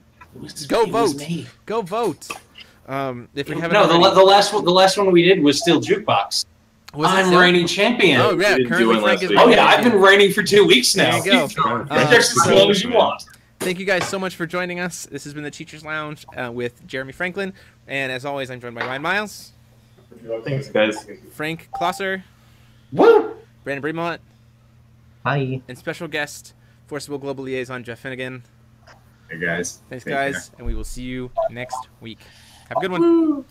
go vote. Go vote. If we haven't the last one we did was still Jukebox. I'm reigning champion. Oh yeah, currently Frank is. Oh yeah, I've been reigning for 2 weeks now. There you go. Just as long as you want. Thank you guys so much for joining us. This has been the Teachers Lounge with Jeremy Franklin, and as always, I'm joined by Ryan Miles. Thanks, guys. Frank Klosser. Woo! Brandan Bremont. Hi. And special guest Forcible Global Liaison Jeff Finnegan. Hey guys. Thanks, Take guys, care. and we will see you next week. Have a good one. Woo.